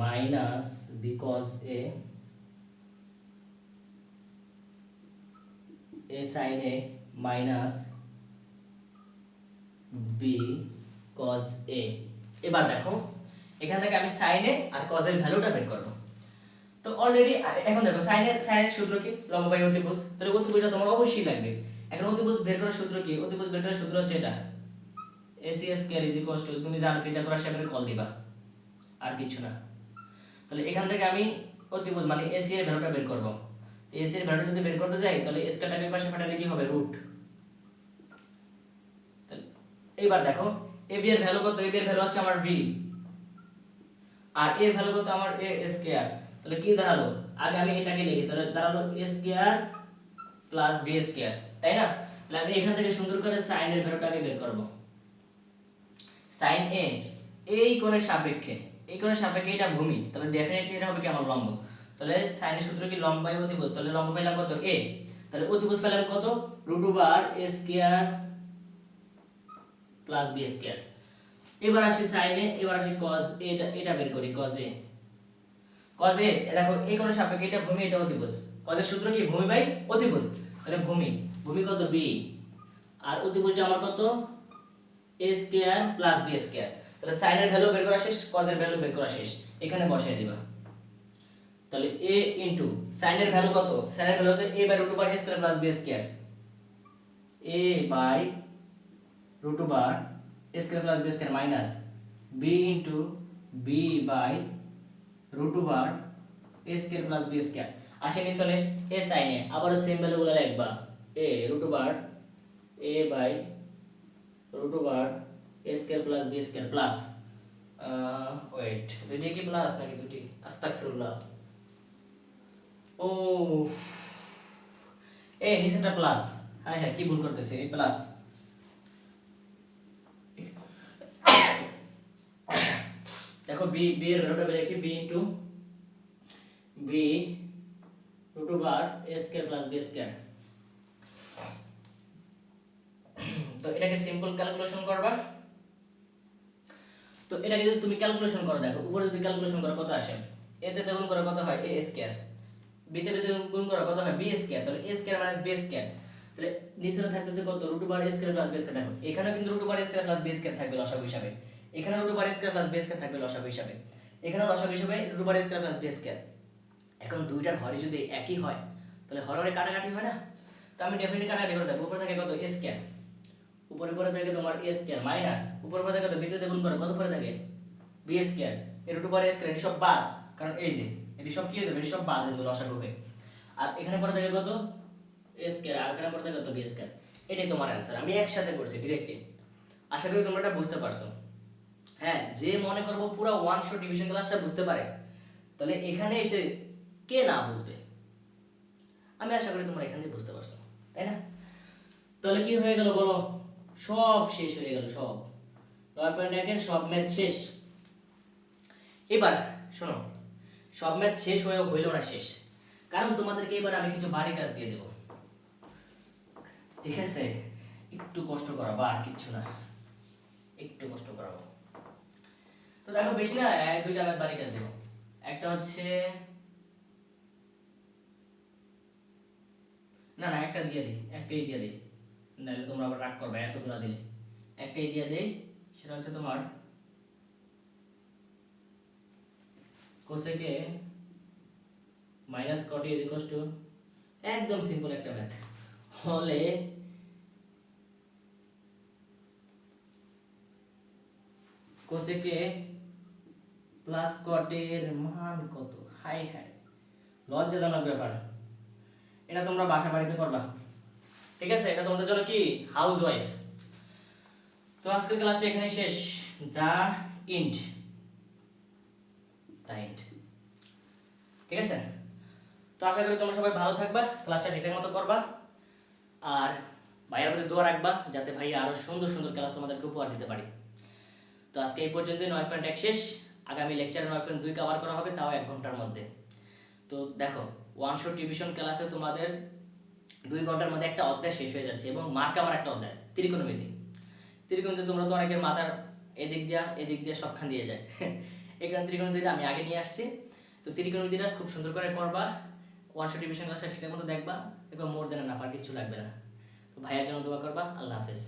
A: minus b cos a, a sin a minus b cos a। এবার দেখো এখান থেকে আমি sin a আর cos এর ভ্যালুটা বের করব। তো অলরেডি এখন দেখো sin এর সূত্র কি? লম্ব বাই অতিভুজ। তাহলে অতিভুজটা তোমার অবশ্যই লাগবে। এখন অতিভুজ বের করার সূত্র কি? অতিভুজ বের করার সূত্র হচ্ছে এটা, ac square is equals two, তুমি জানো পিথাগোরাস শেপের কল দিবা, আর কিছু না। তাহলে এখান থেকে আমি অতিভুজ মানে ac এর ভ্যালুটা বের করব। ac এর ভ্যালু যদি বের করতে যাই, তাহলে স্কয়ারটাকে পাশে পাঠালে কি হবে? রুট। এইবার দেখো ab এর ভ্যালু কত? ab এর ভ্যালু হচ্ছে আমার v, আর a এর ভ্যালু কত? আমার a স্কয়ার। তাহলে কি দাঁড়ালো? আগে আমি এটাকে লিখি, তাহলে দাঁড়ালো a square plus b square, তাই না? তাহলে আমি এখান থেকে সুন্দর করে sin এর ভ্যালুটাকে বের করব। sin a এই কোণের সাপেক্ষে, এই কোণের সাপেক্ষে এটা ভূমি, তাহলে ডেফিনেটলি এটা হবে কি? আমার লম্ব। তাহলে sin এর সূত্র কি? লম্ব বাই অতিভুজ। তাহলে লম্ব পাইলাম কত? a। তাহলে অতিভুজ পেলাম কত, root over a square plus B square. এবার আসি সাইনে, এবার আসি cos এটা বের করি, cos a। cos a দেখো এই কোণের সাপেক্ষে এটা ভূমি, এটা অতিভুজ। cos এর সূত্র কি, ভূমি বাই অতিভুজ। তাহলে ভূমি কত b, আর অতিভুজটা আমার কত a square plus b square. তাহলে sin এর ভ্যালু বের করা শেষ, cos এর ভ্যালু বের করা শেষ, এখানে বসায় দিবা। তাহলে a ইনটু sin এর ভ্যালু কত, sin এর ভ্যালু হচ্ছে a by root over a square plus b square, a by root over a square plus b square minus b into b by root over a square plus b square. আসে নিচলে a sin এ আবার same ভ্যালুগুলো লিখবা, a root over a by root over a square plus b square plus wait, দুটি কি plus নাকি দুটি, আস্তাগফিরুল্লাহ, ও এ নিচেটা প্লাস, হ্যাঁ হ্যাঁ কি ভুল করতেছে, এই প্লাস। দেখো b এর ভ্যালুটা বের কি, b into b root over a square plus b square. তো এটাকে সিম্পল ক্যালকুলেশন করবা। তো এটাকে যদি তুমি ক্যালকুলেশন করো, দেখো উপরে যদি ক্যালকুলেশন করো কত আসে, a তে গুণ করে কত হয় a স্কয়ার, b তে গুণ করে কত হয় b স্কয়ার, তাহলে a square minus b square. তাহলে নিচে থাকতেছে কত, root over a square plus b square. দেখো এখানে কিন্তু root over a square plus b square থাকবে লসাগু হিসাবে, এখানে root over a square plus b square থাকবে লসাগু হিসাবে, এখানে লসাগু হিসাবে root over a square plus b square. এখন দুইটার হরে যদি একই হয় তাহলে হরে হরে কাটাকাটি হয় না, তো আমি ডেফিনেটলি কাটাকাটি করে দেব। উপরে থাকে কত a স্কয়ার, উপরে পরে থাকে তোমার a স্কয়ার মাইনাস উপরে পরে থাকে কত, b তে গুণ করে কত পরে থাকে b স্কয়ার, এর রুট ওভার a স্কয়ার, এটি সব বাদ, কারণ এই যে এটি সব কি হয়ে যাবে, এটি সব বাদ হয়ে যাবে লসাগু হয়ে। আর এখানে পরে থাকে কত a স্কয়ার, আর এখানে পরে থাকে কত b স্কয়ার। এটাই তোমার অ্যানসার, আমি একসাথে করছি ডিরেক্টলি। আশা করি তোমরা এটা বুঝতে পারছো। হ্যাঁ, যে মনে করবো পুরো ওয়ান শট ডিভিশন ক্লাসটা বুঝতে পারে, তাহলে এখানে এসে কে না বুঝবে, আমি আশা করি তোমরা এখান থেকে বুঝতে পারছো, তাই না? তাহলে কি হয়ে গেল বলো, সব শেষ হয়ে গেল, সব 9.1 এর সব ম্যাথ শেষ। এবার শোনো, সব ম্যাথ শেষ হইল না শেষ, কারণ তোমাদেরকে এবার আমি কিছু বাড়ি কাজ দিয়ে দেব, ঠিক আছে? একটু কষ্ট করাবো, আর কিচ্ছু না, একটু কষ্ট করাবো। তো দেখো বেশি না, দুইটা ম্যাথ বাড়ি কাজ দেবো। একটা হচ্ছে না না একটা দিয়ে দিই, একটাই দিয়ে দিই, নাহলে তোমরা আবার রাগ করবে এতগুলো দিলে। একটাই দিয়ে দেই, সেটা হচ্ছে তোমার cosec minus caught is equal two, একদম সিম্পল একটা ম্যাথ, হলে কোসেকে প্লাস কটের মান কত, হাই হাই লজ্জাজনক ব্যাপার। এটা তোমরা বাসা বাড়িতে করবা, ঠিক আছে? এটা তোমাদের জন্য কি হাউস ওয়াইফ। তো আজকের ক্লাসটা এখানে শেষ, দা ইন্ট, ঠিক আছে? তো আশা করি তোমরা সবাই ভালো থাকবা, ক্লাসটা ঠিকঠাক মতো করবা, আর ভাইয়ার প্রতি দোয়া রাখবা যাতে ভাইয়া আরো সুন্দর সুন্দর ক্লাস তোমাদেরকে উপহার দিতে পারি। তো আজকে এই পর্যন্তই, 9.1 শেষ। আগামী লেকচারে 9.2 কভার করা হবে, তাও 1 ঘন্টার মধ্যে। তো দেখো ওয়ান শট টিউশন ক্লাসে তোমাদের 2 ঘন্টার মধ্যে একটা অধ্যায় শেষ হয়ে যাচ্ছে, এবং মার্ক আমার একটা অধ্যায় ত্রিকোণমিতি। তোমরা তো অনেকের মাথার এদিক দিয়ে সবখান দিয়ে যায় এখানে ত্রিকোণমিতিটা আমি আগে নিয়ে আসছি। তো ত্রিকোণমিতিটা খুব সুন্দর করে করবা, ওয়ান শট টিউশন ক্লাসটা ঠিকঠাক মতো দেখবা, মোর দেন না, আর কিছু লাগবে না। তো ভাইয়ার জন্য দোয়া করবা। আল্লাহ হাফেজ।